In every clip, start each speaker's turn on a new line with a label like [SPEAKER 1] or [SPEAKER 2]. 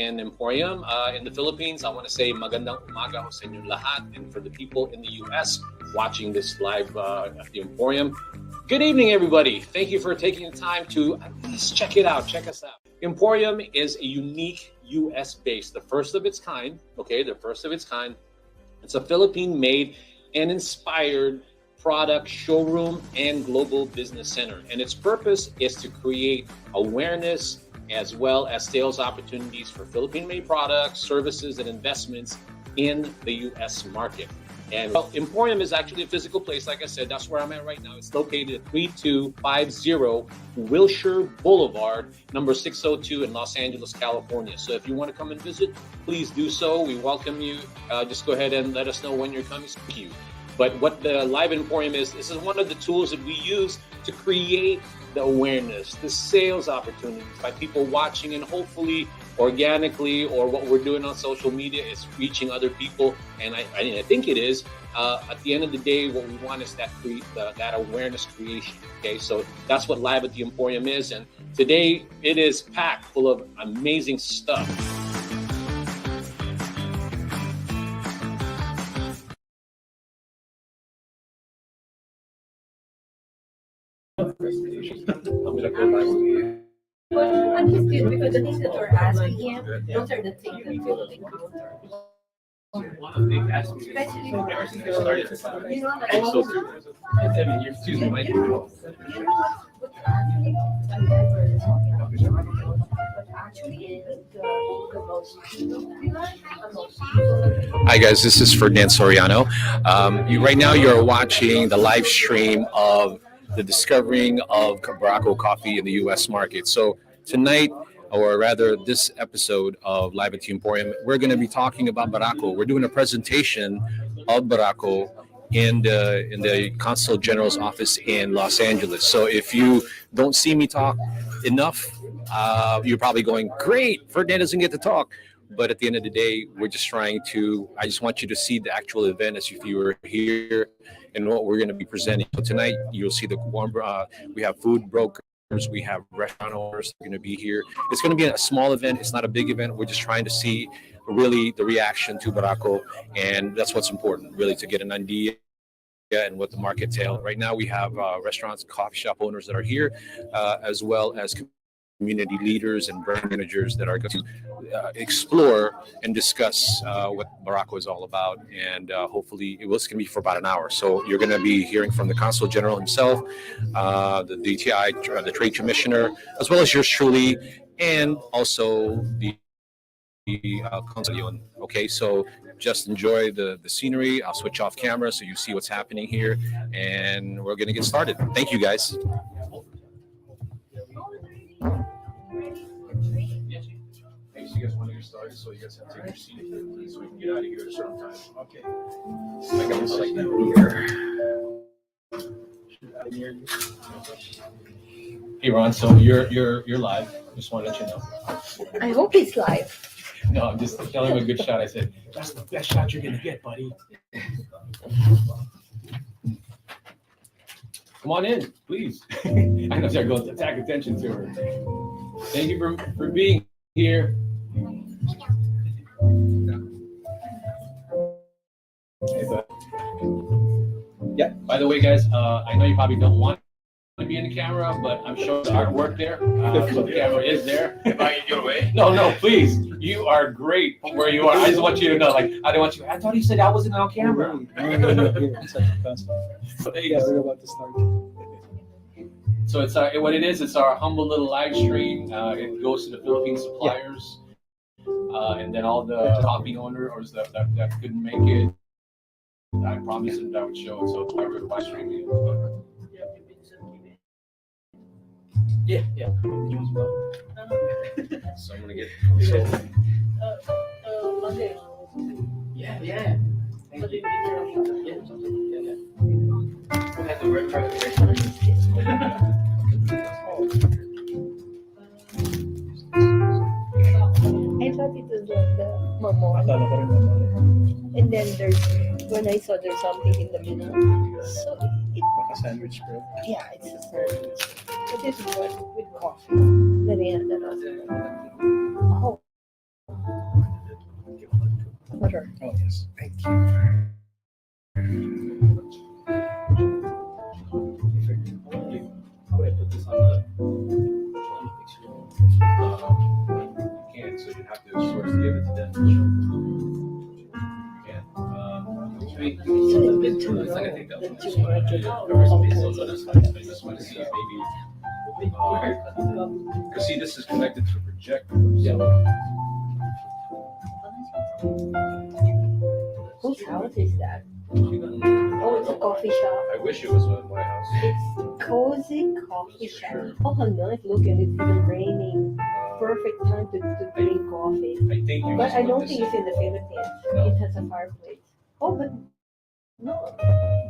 [SPEAKER 1] in Emporium. In the Philippines, I want to say magandang umaga ho sa inyong lahat. And for the people in the US watching this live at the Emporium, good evening, everybody. Thank you for taking the time to at least check it out. Check us out. Emporium is a unique US-based, the first of its kind. Okay, the first of its kind. It's a Philippine-made and inspired product showroom and global business center. And its purpose is to create awareness as well as sales opportunities for Philippine-made products, services, and investments in the US market. And Emporium is actually a physical place. Like I said, that's where I'm at right now. It's located at 3250 Wilshire Boulevard, number 602 in Los Angeles, California. So if you want to come and visit, please do so. We welcome you. Just go ahead and let us know when you're coming. Thank you. But what the Live Emporium is, this is one of the tools that we use to create the awareness, the sales opportunities by people watching, and hopefully organically, or what we're doing on social media is reaching other people. And I think it is. At the end of the day, what we want is that awareness creation. Okay, so that's what Live at the Emporium is. And today it is packed full of amazing stuff.
[SPEAKER 2] I'm just curious because the things that we're asking him, those are the things that we're looking for. Especially for ever since I started, you know, like
[SPEAKER 1] I'm so
[SPEAKER 2] serious.
[SPEAKER 1] 7 years too. Hi guys, this is Ferdinand Soriano. Right now you're watching the live stream of the discovering of Barako coffee in the U.S. market. So tonight, or rather this episode of Live at the Emporium, we're going to be talking about Barako. We're doing a presentation of Barako in the Consulate Generals Office in Los Angeles. So if you don't see me talk enough, you're probably going, great, Ferdinand doesn't get to talk. But at the end of the day, I just want you to see the actual event as if you were here and what we're going to be presenting. So tonight, you'll see we have food brokers, we have restaurant owners that are going to be here. It's going to be a small event. It's not a big event. We're just trying to see really the reaction to Barako. And that's what's important, really, to get an idea and what the market entails. Right now, we have restaurants, coffee shop owners that are here, as well as community leaders and brand managers that are going to explore and discuss what Barako is all about. And hopefully it's going to be for about an hour. So you're going to be hearing from the Consul General himself, the DTI, the Trade Commissioner, as well as yours truly, and also the Consul. Okay, so just enjoy the scenery. I'll switch off camera so you see what's happening here, and we're going to get started. Thank you, guys. You guys want to get started, so you guys have to take your seat, please, so we can get out of here at a certain time. Okay. I got this like that here. Hey Ron, so you're live. Just want to let you know.
[SPEAKER 2] I hope it's live.
[SPEAKER 1] No, I'm just telling him a good shot. I said, that's the best shot you're gonna get, buddy. Come on in, please. I know they're going to attack attention to her. Thank you for being here. Hey, bud. Yeah, by the way, guys, I know you probably don't want to be in the camera, but I'm showing the artwork there. So the camera is there.
[SPEAKER 3] Am I in your way?
[SPEAKER 1] No, please. You are great where you are. I just want you to know, I don't want you. I thought he said I wasn't on camera. So it's what it is. It's our humble little live stream. It goes to the Philippine suppliers, and then all the coffee owners that couldn't make it. I promised them that I would show it. So I would live streaming. Yeah. You as well. So I'm gonna get.
[SPEAKER 2] Monday.
[SPEAKER 3] Yeah. Thank you. We have to work for it.
[SPEAKER 2] I thought it was like the mamon. And then when I saw there's something in the middle. So
[SPEAKER 4] Like a sandwich bread.
[SPEAKER 2] yeah, it's a sandwich. But it's good with coffee. Then I had that also. Oh. Butter.
[SPEAKER 4] Oh, yes. Thank you. How would I put this on the picture?
[SPEAKER 1] You can't, so you have to sort of give it to them. You can't.
[SPEAKER 2] It's a bit too
[SPEAKER 1] It's like I
[SPEAKER 2] low.
[SPEAKER 1] think that
[SPEAKER 2] The
[SPEAKER 1] one
[SPEAKER 2] two
[SPEAKER 1] is one.
[SPEAKER 2] market
[SPEAKER 1] So that's fine. I just want to see if maybe. Because see, this is connected to a projector.
[SPEAKER 2] Whose house is that? Oh, it's a coffee shop.
[SPEAKER 1] I wish it was my house.
[SPEAKER 2] It's cozy coffee shop. Oh, how nice! Look, and it's even raining. Perfect time to drink coffee.
[SPEAKER 1] I think you
[SPEAKER 2] But
[SPEAKER 1] just
[SPEAKER 2] I
[SPEAKER 1] put
[SPEAKER 2] don't
[SPEAKER 1] this
[SPEAKER 2] think it's in the Philippines.
[SPEAKER 1] No.
[SPEAKER 2] It has a fireplace. Oh, but no,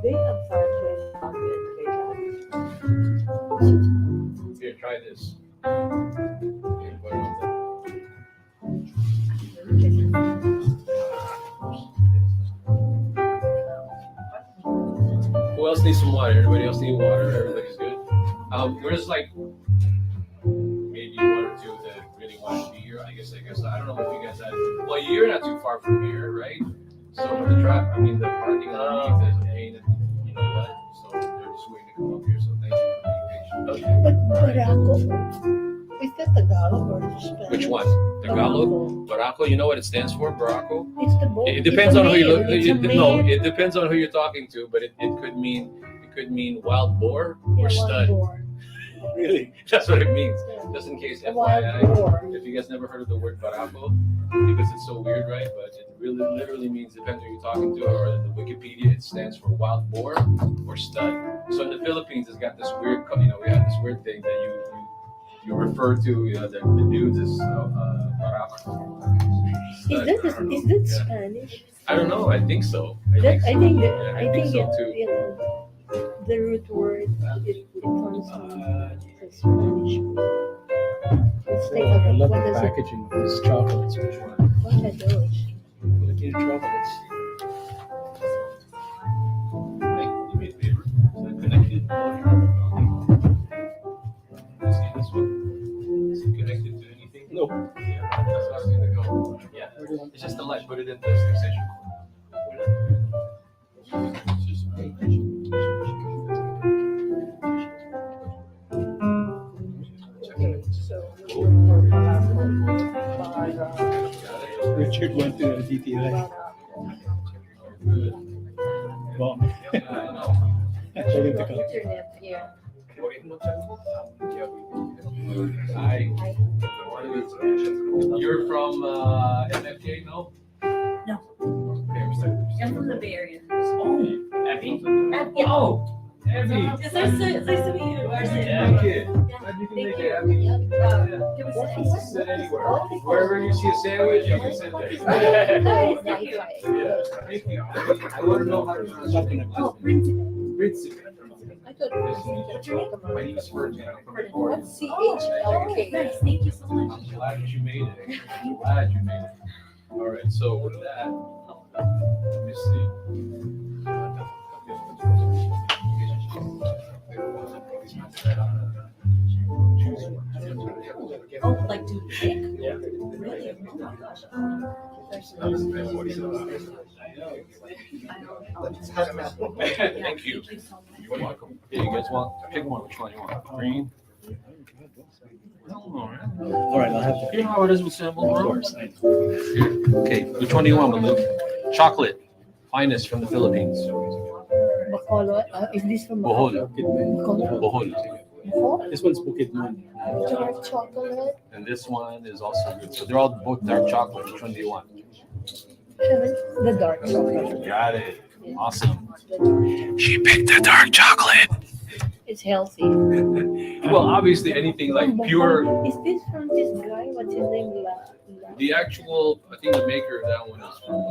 [SPEAKER 2] they have fireplace.
[SPEAKER 1] Here, try this. Here, put it on there. Who else needs some water? Everybody else need water? Everybody's good? There's like maybe one or two that really want to be here. I guess I don't know if you guys had. Well, you're not too far from here, right? So for the the parking lot, there's a pain and you know what? So they're just waiting to come up here. So thank you for being patient.
[SPEAKER 2] But Barako, is that Tagalog or Spanish?
[SPEAKER 1] Which one? Tagalog? Barako. You know what it stands for? Barako.
[SPEAKER 2] It's the boat.
[SPEAKER 1] It depends on who you look.
[SPEAKER 2] It's a
[SPEAKER 1] No,
[SPEAKER 2] man.
[SPEAKER 1] it depends on who you're talking to, but it could mean wild boar or
[SPEAKER 2] Yeah,
[SPEAKER 1] stud.
[SPEAKER 2] wild boar.
[SPEAKER 1] Really, that's what it means.
[SPEAKER 2] Yeah.
[SPEAKER 1] Just in case,
[SPEAKER 2] Wild
[SPEAKER 1] FYI,
[SPEAKER 2] boar.
[SPEAKER 1] if you guys never heard of the word barako, because it's so weird, right? But it really literally means depends who you're talking to, or in the Wikipedia it stands for wild boar or stud. So in the Philippines, it's got this weird, we have this weird thing that you refer to, the dudes as barako. Stud.
[SPEAKER 2] Is that Spanish?
[SPEAKER 1] I don't know. I think so.
[SPEAKER 2] I think
[SPEAKER 1] so. Yeah, I think so
[SPEAKER 2] it,
[SPEAKER 1] too.
[SPEAKER 2] you know, the root word it comes from Spanish. Let's take
[SPEAKER 4] I
[SPEAKER 2] a
[SPEAKER 4] love
[SPEAKER 2] look. What
[SPEAKER 4] the
[SPEAKER 2] does it?
[SPEAKER 4] packaging of these chocolates.
[SPEAKER 2] What are those?
[SPEAKER 4] Filipino chocolates.
[SPEAKER 1] You made paper. Is that connected? You see this one? Is it connected to anything?
[SPEAKER 4] No.
[SPEAKER 1] Yeah, that's how I was gonna go. Yeah, it's just a light. Put it in this extension cord. It's just
[SPEAKER 4] Richard went to DTI. Bomb. Told him to come.
[SPEAKER 2] Internet here.
[SPEAKER 1] Hi. You're from MFJ, no?
[SPEAKER 5] No.
[SPEAKER 1] Okay,
[SPEAKER 5] I'm from the Bay Area.
[SPEAKER 1] Oh, Effie?
[SPEAKER 5] Yeah.
[SPEAKER 1] Oh, Effie.
[SPEAKER 5] It's nice to meet you.
[SPEAKER 1] Yeah, kid. Glad you can make it, Effie.
[SPEAKER 5] Can we sit
[SPEAKER 1] Sit anywhere. Wherever you see a sandwich, you can sit there.
[SPEAKER 2] Nice.
[SPEAKER 1] Yeah, thank you. I want to know how to pronounce your name.
[SPEAKER 5] Oh, Principe.
[SPEAKER 1] Principe.
[SPEAKER 2] I thought it was
[SPEAKER 1] My name is Ferdinand. I'm from the
[SPEAKER 2] What's
[SPEAKER 5] Oh,
[SPEAKER 2] CHLK?
[SPEAKER 5] nice. Thank you so much.
[SPEAKER 1] I'm glad that you made it. I'm glad you made it. All right, so with that, let me see.
[SPEAKER 5] Oh, like do pick?
[SPEAKER 1] Yeah.
[SPEAKER 5] Really? Oh my gosh.
[SPEAKER 1] Thank you. You're welcome. Yeah, you guys want, pick one. Which one you want? Green? All
[SPEAKER 4] All right, I'll have to.
[SPEAKER 1] You know how it is with samples,
[SPEAKER 4] Of
[SPEAKER 1] bro?
[SPEAKER 4] course.
[SPEAKER 1] Okay, which one do you want, Malik? Chocolate, finest from the Philippines.
[SPEAKER 2] Bacolod. Is this from
[SPEAKER 1] Bohol.
[SPEAKER 2] Bacolod?
[SPEAKER 1] Bohol.
[SPEAKER 2] Bacolod?
[SPEAKER 4] This one's Bukit Moon.
[SPEAKER 2] Dark chocolate.
[SPEAKER 1] And this one is also good. So they're all both dark chocolate. Which one do you want?
[SPEAKER 2] The dark chocolate.
[SPEAKER 1] Got it. Awesome.
[SPEAKER 2] The dark.
[SPEAKER 1] She picked the dark chocolate.
[SPEAKER 2] It's healthy.
[SPEAKER 1] Well, obviously anything like pure.
[SPEAKER 2] Is this from this guy? What's his name?
[SPEAKER 1] The actual, I think the maker of that one is from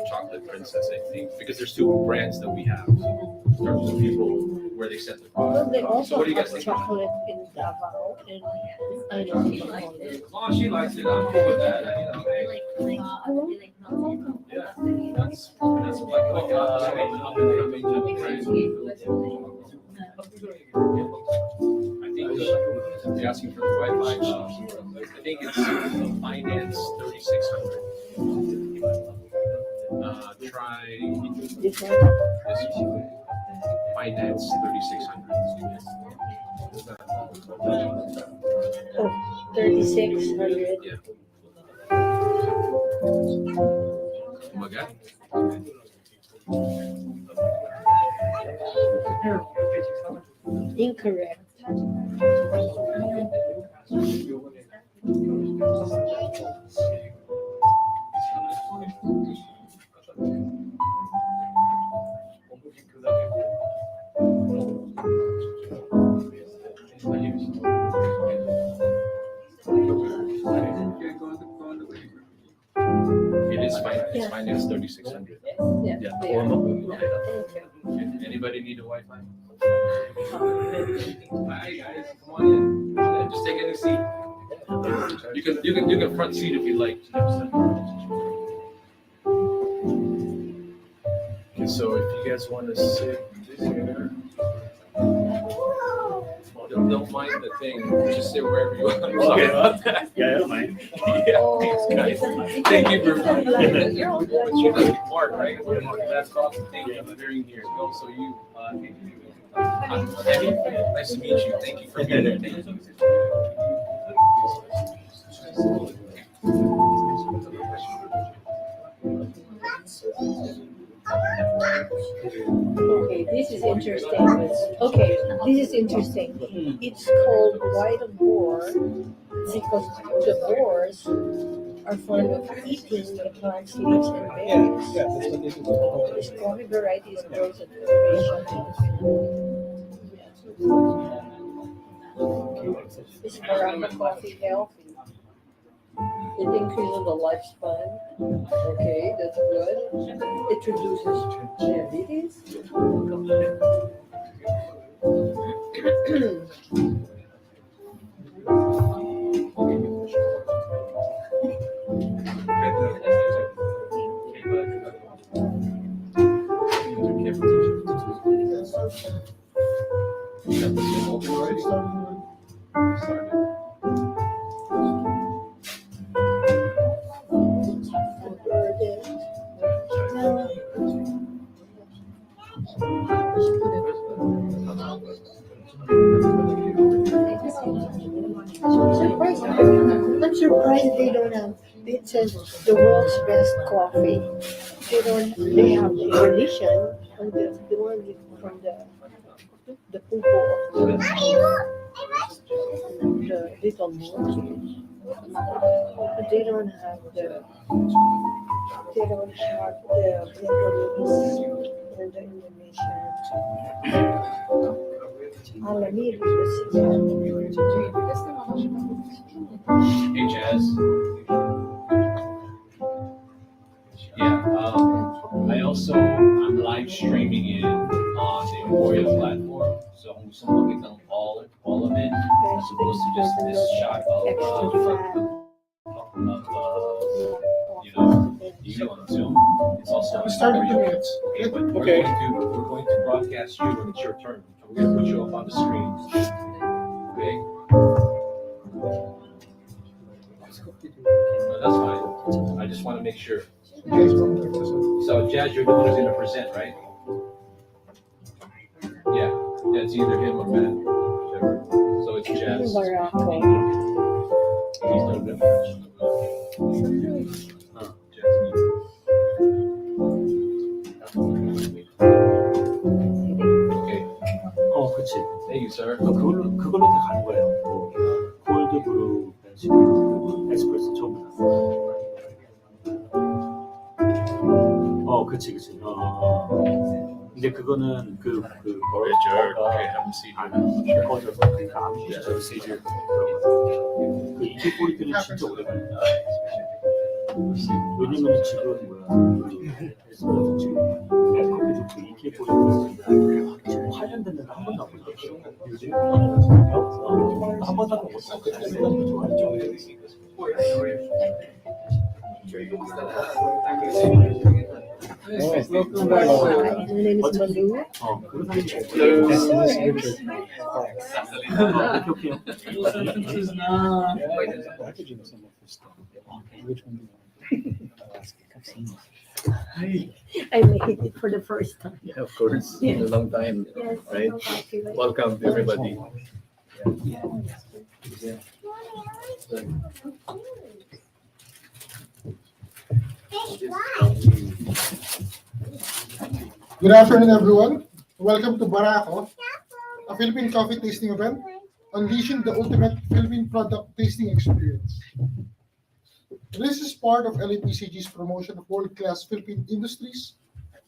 [SPEAKER 1] Chocolate Princess, I think, because there's two brands that we have. So in terms of people where they sent the
[SPEAKER 2] Well,
[SPEAKER 1] product.
[SPEAKER 2] they
[SPEAKER 1] So
[SPEAKER 2] also
[SPEAKER 1] what do you guys
[SPEAKER 2] have
[SPEAKER 1] think?
[SPEAKER 2] chocolate in Davao, and I don't know.
[SPEAKER 1] As long as she likes it, I'm cool with that. Hey,
[SPEAKER 2] I won't.
[SPEAKER 1] yeah, that's like up and coming brand. I think you're asking for the Wi-Fi. I think it's finance 3600. try
[SPEAKER 2] This one?
[SPEAKER 1] this one. Finance 3600.
[SPEAKER 2] Oh, 3,600.
[SPEAKER 1] Yeah. Umaga?
[SPEAKER 2] Incorrect.
[SPEAKER 1] It is finance.
[SPEAKER 2] Yeah.
[SPEAKER 1] Finance 3600.
[SPEAKER 2] Yeah.
[SPEAKER 1] Yeah.
[SPEAKER 2] They are.
[SPEAKER 1] Anybody need a Wi-Fi? Hi guys, come on in. Just take any seat. You can front seat if you like. Okay, so if you guys want to sit here, don't mind the thing. Just sit wherever you want. I'm sorry about that.
[SPEAKER 4] Yeah, I don't mind.
[SPEAKER 1] Yeah, thanks guys. Thank you for
[SPEAKER 2] You're all
[SPEAKER 1] But you guys Mark, right? That's awesome. Thank you for being here. Also, you, I'm Eddie. Nice to meet you. Thank you for being here. Thank you.
[SPEAKER 2] Okay, this is interesting. Okay, this is interesting. It's called white boar because the boars are fond of eating the plants, leaves, and berries.
[SPEAKER 4] Yeah, that's what they do.
[SPEAKER 2] This coffee variety is grows at elevation. Is Barako coffee healthy? It increases the lifespan. Okay, that's good. It reduces diabetes. I'm surprised they don't have. It says the world's best coffee. They don't. They have the edition and the one from the pupo of the little monkeys. But they don't have the. They don't have the Vietnamese and the Indonesian. Alamir is the
[SPEAKER 1] Hey, Jazz. Yeah, I'm live streaming it on the Emporia platform. So kung gusto mo makita all of it, as opposed to just this shot of you on Zoom. It's also on Emporia. Okay, but we're going to broadcast you when it's your turn. We're going to put you up on the screen. Okay. No, that's fine. I just want to make sure. So, Jazz, you're the one who's going to present, right? Yeah. Yeah, it's either him or Matt. Whichever. So it's Jazz.
[SPEAKER 2] Barako.
[SPEAKER 1] He's done good. Jazz. Okay.
[SPEAKER 4] 그치.
[SPEAKER 1] Thank you, sir.
[SPEAKER 4] 그걸로 다 가는 거예요. 콜드 브루, 에스프레소 처음 나왔어. 그치. 근데 그거는 뭐랄까 꺼져서 그러니까 아무것도 없이 그 이게 꼬리들은 진짜 오래 걸린다. 왜냐면 지금 에스프레소 지금 커피도 그 이게 꼬리들 8년 됐는데 한 번도 안 보였어. 요즘 한 번도 안 보였어. 좋아했죠.
[SPEAKER 2] My name is Malu.
[SPEAKER 4] Hi.
[SPEAKER 2] I made it for the first time.
[SPEAKER 4] Yeah, of course. In a long time.
[SPEAKER 2] Yes,
[SPEAKER 4] Right.
[SPEAKER 2] coffee, right?
[SPEAKER 4] Welcome to everybody.
[SPEAKER 6] Good afternoon, everyone. Welcome to Barako, a Philippine coffee tasting event, unleashing the ultimate Philippine product tasting experience. This is part of LAPCG's promotion of world-class Philippine industries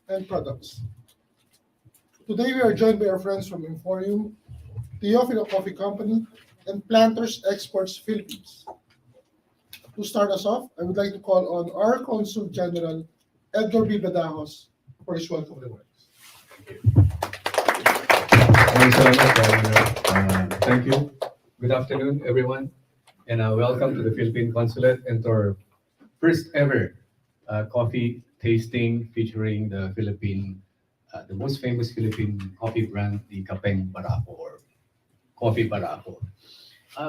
[SPEAKER 6] and products. Today, we are joined by our friends from Emporium, Teofilo Coffee Company, and Planters Exports Philippines. To start us off, I would like to call on our Consul General, Edgar B. Badajos, for his welcome remarks.
[SPEAKER 7] Thank you. Good afternoon, everyone, and welcome to the Philippine Consulate and to our first ever coffee tasting featuring the most famous Philippine coffee brand, the Kapeng Barako or Coffee Barako.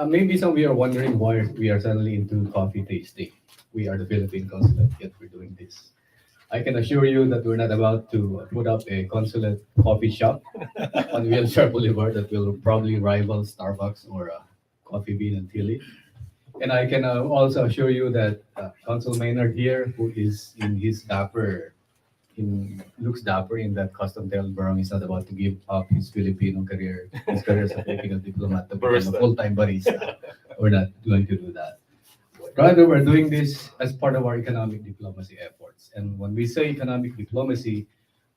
[SPEAKER 7] Maybe some of you are wondering why we are suddenly into coffee tasting. We are the Philippine Consulate, yet we're doing this. I can assure you that we're not about to put up a consulate coffee shop on Wilshire Boulevard that will probably rival Starbucks or Coffee Bean and Tilly. And I can also assure you that Consul Maynard here, who is looks dapper in that custom tailed brown, is not about to give up his Filipino career, his career as a Filipino diplomat to become a full-time barista. We're not going to do that. Rather, we're doing this as part of our economic diplomacy efforts. And when we say economic diplomacy,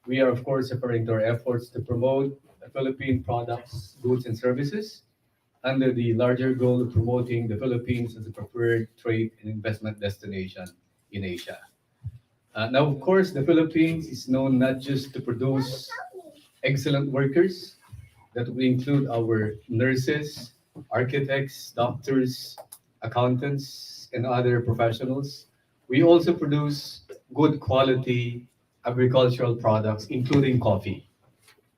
[SPEAKER 7] we are, of course, referring to our efforts to promote Philippine products, goods, and services under the larger goal of promoting the Philippines as a preferred trade and investment destination in Asia. Now, of course, the Philippines is known not just to produce excellent workers, that will include our nurses, architects, doctors, accountants, and other professionals. We also produce good quality agricultural products, including coffee.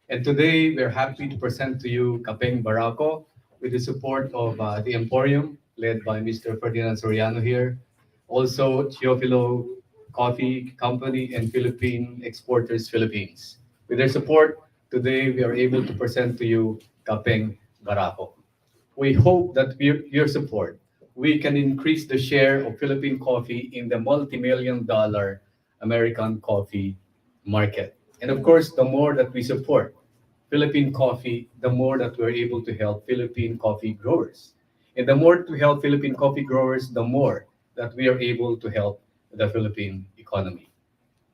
[SPEAKER 7] And today, we're happy to present to you Kapeng Barako with the support of the Emporium, led by Mr. Ferdinand Soriano here. Also, Teofilo Coffee Company and Philippine Exporters Philippines. With their support, today we are able to present to you Kapeng Barako. We hope that with your support, we can increase the share of Philippine coffee in the multi-million dollar American coffee market. And of course, the more that we support Philippine coffee, the more that we're able to help Philippine coffee growers. And the more to help Philippine coffee growers, the more that we are able to help the Philippine economy.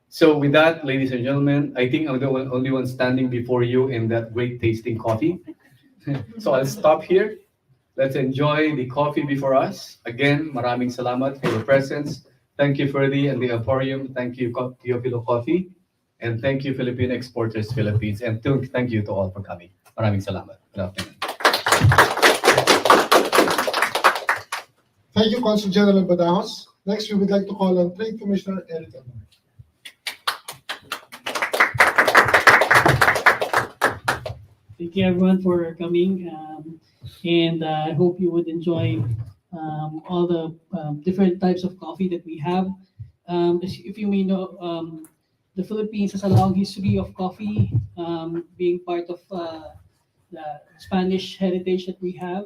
[SPEAKER 7] So with that, ladies and gentlemen, I think I'm the only one standing before you in that great tasting coffee. So I'll stop here. Let's enjoy the coffee before us. Again, maraming salamat for your presence. Thank you, Ferdy and the Emporium. Thank you, Teofilo Coffee. And thank you, Philippine Exporters Philippines. And thank you to all for coming. Maraming salamat. Good afternoon.
[SPEAKER 6] Thank you, Consul General Badajos. Next, we would like to call on Trade Commissioner Eric Amor.
[SPEAKER 8] Thank you everyone for coming, and I hope you would enjoy all the different types of coffee that we have. If you may know, the Philippines has a long history of coffee, being part of the Spanish heritage that we have.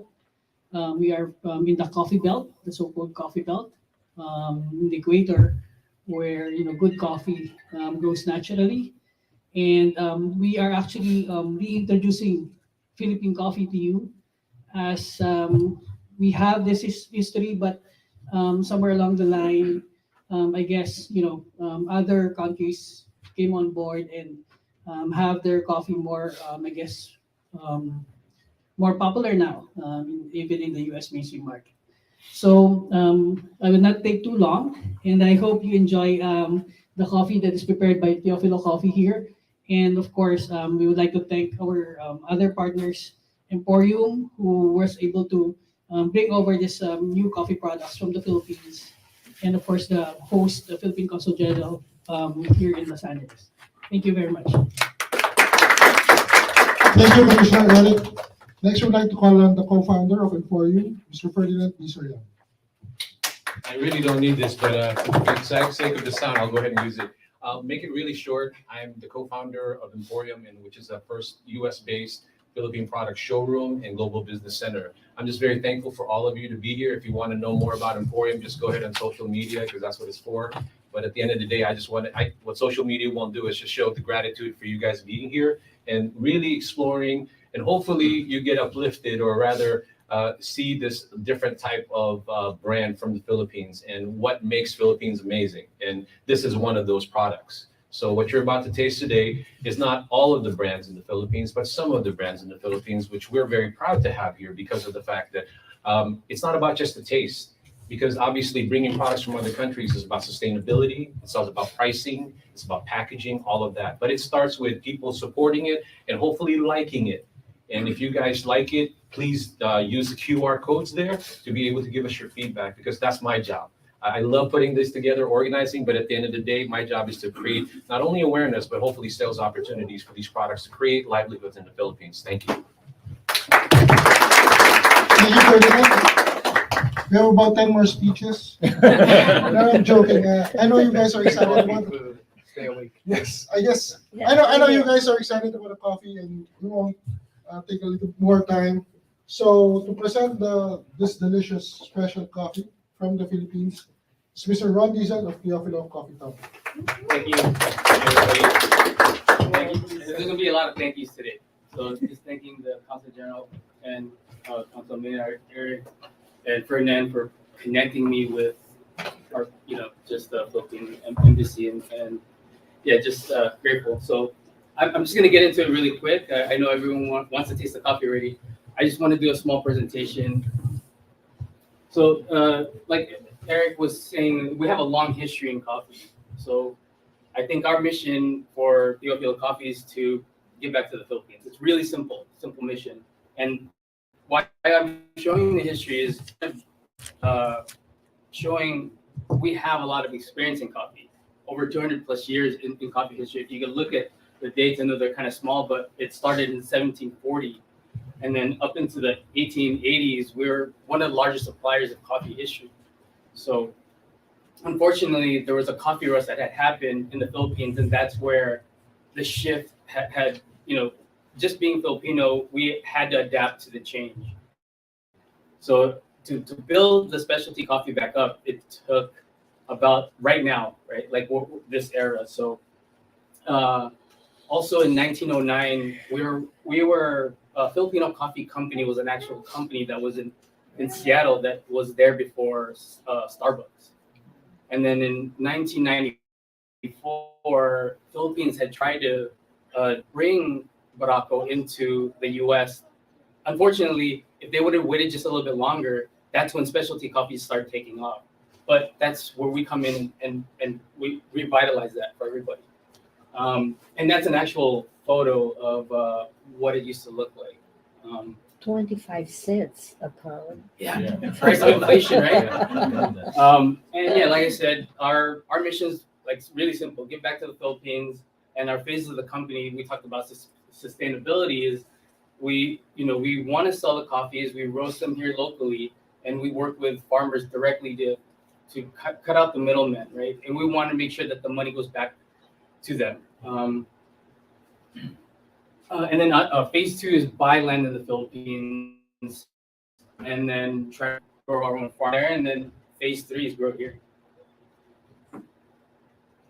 [SPEAKER 8] We are in the coffee belt, the so-called coffee belt, in the equator, where good coffee grows naturally. And we are actually reintroducing Philippine coffee to you as we have this history, but somewhere along the line, I guess, other countries came on board and have their coffee more, I guess, more popular now, even in the US mainstream market. So I will not take too long, and I hope you enjoy the coffee that is prepared by Teofilo Coffee here. And of course, we would like to thank our other partners, Emporium, who was able to bring over this new coffee products from the Philippines. And of course, the host, the Philippine Consulate General here in Los Angeles. Thank you very much.
[SPEAKER 6] Thank you, Commissioner Eric. Next, we'd like to call on the co-founder of Emporium, Mr. Ferdinand B. Soriano.
[SPEAKER 1] I really don't need this, but for the exact sake of the sound, I'll go ahead and use it. I'll make it really short. I'm the co-founder of Emporium, which is the first US-based Philippine product showroom and global business center. I'm just very thankful for all of you to be here. If you want to know more about Emporium, just go ahead on social media because that's what it's for. But at the end of the day, I just want to, what social media won't do is just show the gratitude for you guys being here and really exploring, and hopefully you get uplifted, or rather see this different type of brand from the Philippines and what makes Philippines amazing. And this is one of those products. So what you're about to taste today is not all of the brands in the Philippines, but some of the brands in the Philippines, which we're very proud to have here because of the fact that it's not about just the taste. Because obviously bringing products from other countries is about sustainability, it's all about pricing, it's about packaging, all of that. But it starts with people supporting it and hopefully liking it. And if you guys like it, please use the QR codes there to be able to give us your feedback, because that's my job. I love putting this together, organizing, but at the end of the day, my job is to create not only awareness, but hopefully sales opportunities for these products to create livelihoods in the Philippines. Thank you.
[SPEAKER 6] Thank you, Ferdinand. We have about 10 more speeches. No, I'm joking. I know you guys are excited about it.
[SPEAKER 4] Stay awake.
[SPEAKER 6] Yes, I guess. I know you guys are excited about the coffee, and we won't take a little more time. So to present this delicious special coffee from the Philippines is Mr. Ron Dizon of Teofilo Coffee Company.
[SPEAKER 3] Thank you, everybody. Thank you. There's going to be a lot of thank yous today. So just thanking the Consul General and Consul Mayor Eric and Ferdinand for connecting me with our, just the Philippine embassy, and yeah, just grateful. So I'm just gonna get into it really quick. I know everyone wants to taste the coffee already. I just want to do a small presentation. So like Eric was saying, we have a long history in coffee. So I think our mission for Teofilo Coffee is to give back to the Philippines. It's really simple mission. And why I'm showing the history is showing we have a lot of experience in coffee, over 200 plus years in coffee history. If you can look at the dates, I know they're kind of small, but it started in 1740. And then up into the 1880s, we're one of the largest suppliers of coffee history. So unfortunately, there was a coffee rush that had happened in the Philippines, and that's where the shift had just being Filipino, we had to adapt to the change. So to build the specialty coffee back up, it took about right now, right? Like this era. So also in 1909, we were Filipino Coffee Company was an actual company that was in Seattle that was there before Starbucks. And then in 1994, Philippines had tried to bring Barako into the U.S. Unfortunately, if they would have waited just a little bit longer, that's when specialty coffees start taking off. But that's where we come in and we revitalize that for everybody. And that's an actual photo of what it used to look like.
[SPEAKER 2] 25 cents a pound.
[SPEAKER 3] Yeah. Price of inflation, right? And yeah, like I said, our mission is like really simple: give back to the Philippines. And our phases of the company, we talked about sustainability, is we want to sell the coffees, we roast them here locally, and we work with farmers directly to cut out the middlemen, right? And we want to make sure that the money goes back to them. And then phase 2 is buy land in the Philippines, and then try to grow our own farm there. And then phase 3 is grow here.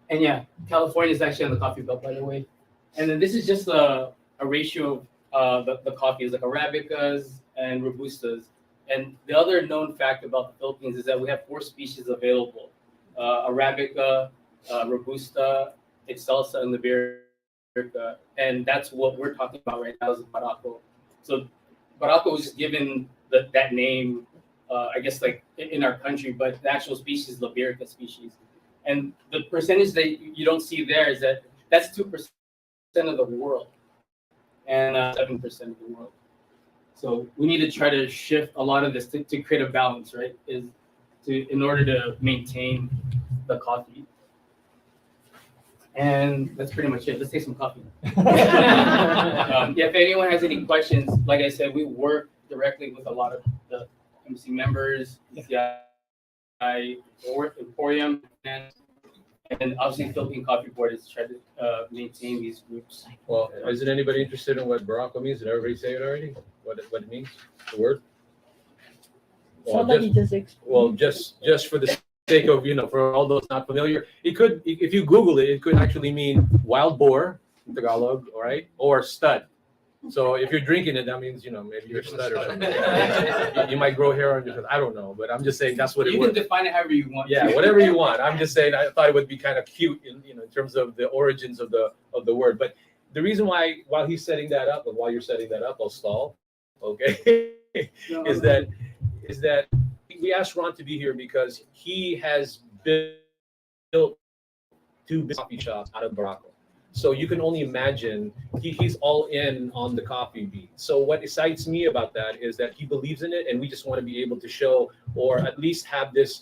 [SPEAKER 3] And yeah, California is actually on the coffee belt, by the way. And then this is just a ratio of the coffees, like Arabicas and Robustas. And the other known fact about the Philippines is that we have 4 species available: Arabica, Robusta, Excelsa, and Liberica. And that's what we're talking about right now is Barako. So Barako was just given that name, I guess, like in our country, but the actual species is Liberica species. And the percentage that you don't see there is that's 2% of the world and 7% of the world. So we need to try to shift a lot of this to create a balance, right? In order to maintain the coffee. And that's pretty much it. Let's take some coffee. If anyone has any questions, like I said, we work directly with a lot of the embassy members, CI, Emporium, And obviously, Philippine Coffee Board is trying to maintain these groups.
[SPEAKER 1] Well, isn't anybody interested in what Barako means? Did everybody say it already? What it means? The word? Well,
[SPEAKER 2] Somebody just explain.
[SPEAKER 1] Well, just for the sake of, for all those not familiar, it could, if you Google it, it could actually mean wild boar in Tagalog, all right, or stud. So if you're drinking it, that means, maybe you're a stud or something. You might grow hair on your, I don't know, but I'm just saying that's what it
[SPEAKER 3] You
[SPEAKER 1] was.
[SPEAKER 3] can define it however you want.
[SPEAKER 1] Yeah, whatever you want. I'm just saying I thought it would be kind of cute in terms of the origins of the word. But the reason why, while he's setting that up, and while you're setting that up, I'll stall. Okay, is that we asked Ron to be here because he has built 2 coffee shops out of Barako. So you can only imagine he's all in on the coffee bean. So what excites me about that is that he believes in it, and we just want to be able to show, or at least have this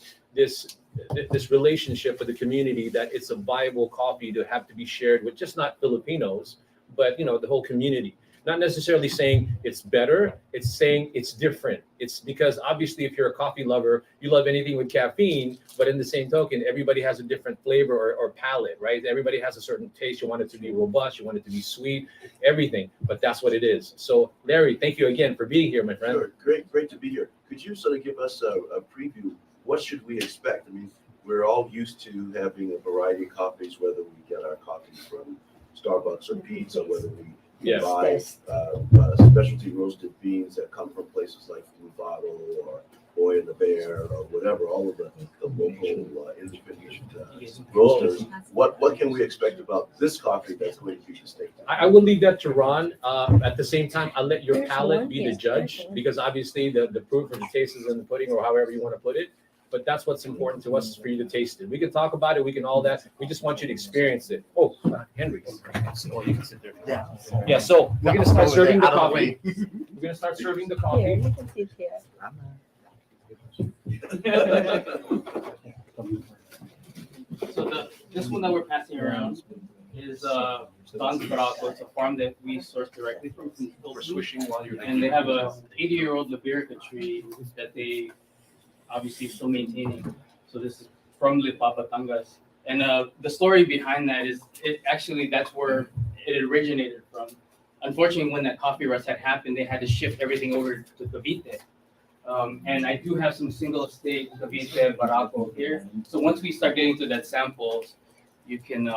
[SPEAKER 1] relationship with the community, that it's a viable coffee to have to be shared with just not Filipinos, but the whole community. Not necessarily saying it's better, it's saying it's different. It's because obviously if you're a coffee lover, you love anything with caffeine, but in the same token, everybody has a different flavor or palate, right? Everybody has a certain taste. You want it to be robust, you want it to be sweet, everything, but that's what it is. So Larry, thank you again for being here, my friend.
[SPEAKER 9] Sure. Great to be here. Could you sort of give us a preview? What should we expect? I mean, we're all used to having a variety of coffees, whether we get our coffee from Starbucks or Pete's, or whether we buy specialty roasted beans that come from places like Blue Bottle or Boy and the Bear or whatever, all of the local independent roasters. What can we expect about this coffee that's going to be distinct?
[SPEAKER 1] I will leave that to Ron. At the same time, I'll let your palate be the judge, because obviously the proof of the taste is in the pudding, or however you want to put it. But that's what's important to us, is for you to taste it. We can talk about it, we can all that. We just want you to experience it. Oh, Henry. Yeah, so we're gonna start serving the coffee. We're gonna start serving the
[SPEAKER 2] Here,
[SPEAKER 1] coffee.
[SPEAKER 2] you can sit here.
[SPEAKER 3] So this one that we're passing around is Don's Barako. It's a farm that we source directly from
[SPEAKER 1] We're
[SPEAKER 3] Philippines.
[SPEAKER 1] swishing while you're.
[SPEAKER 3] And they have a 80-year-old Liberica tree that they obviously still maintaining. So this is from Lipa, Batangas. And the story behind that is that's where it originated from. Unfortunately, when that coffee rust had happened, they had to shift everything over to Cavite. And I do have some single estate Cavite and Barako here. So once we start getting to that samples, you can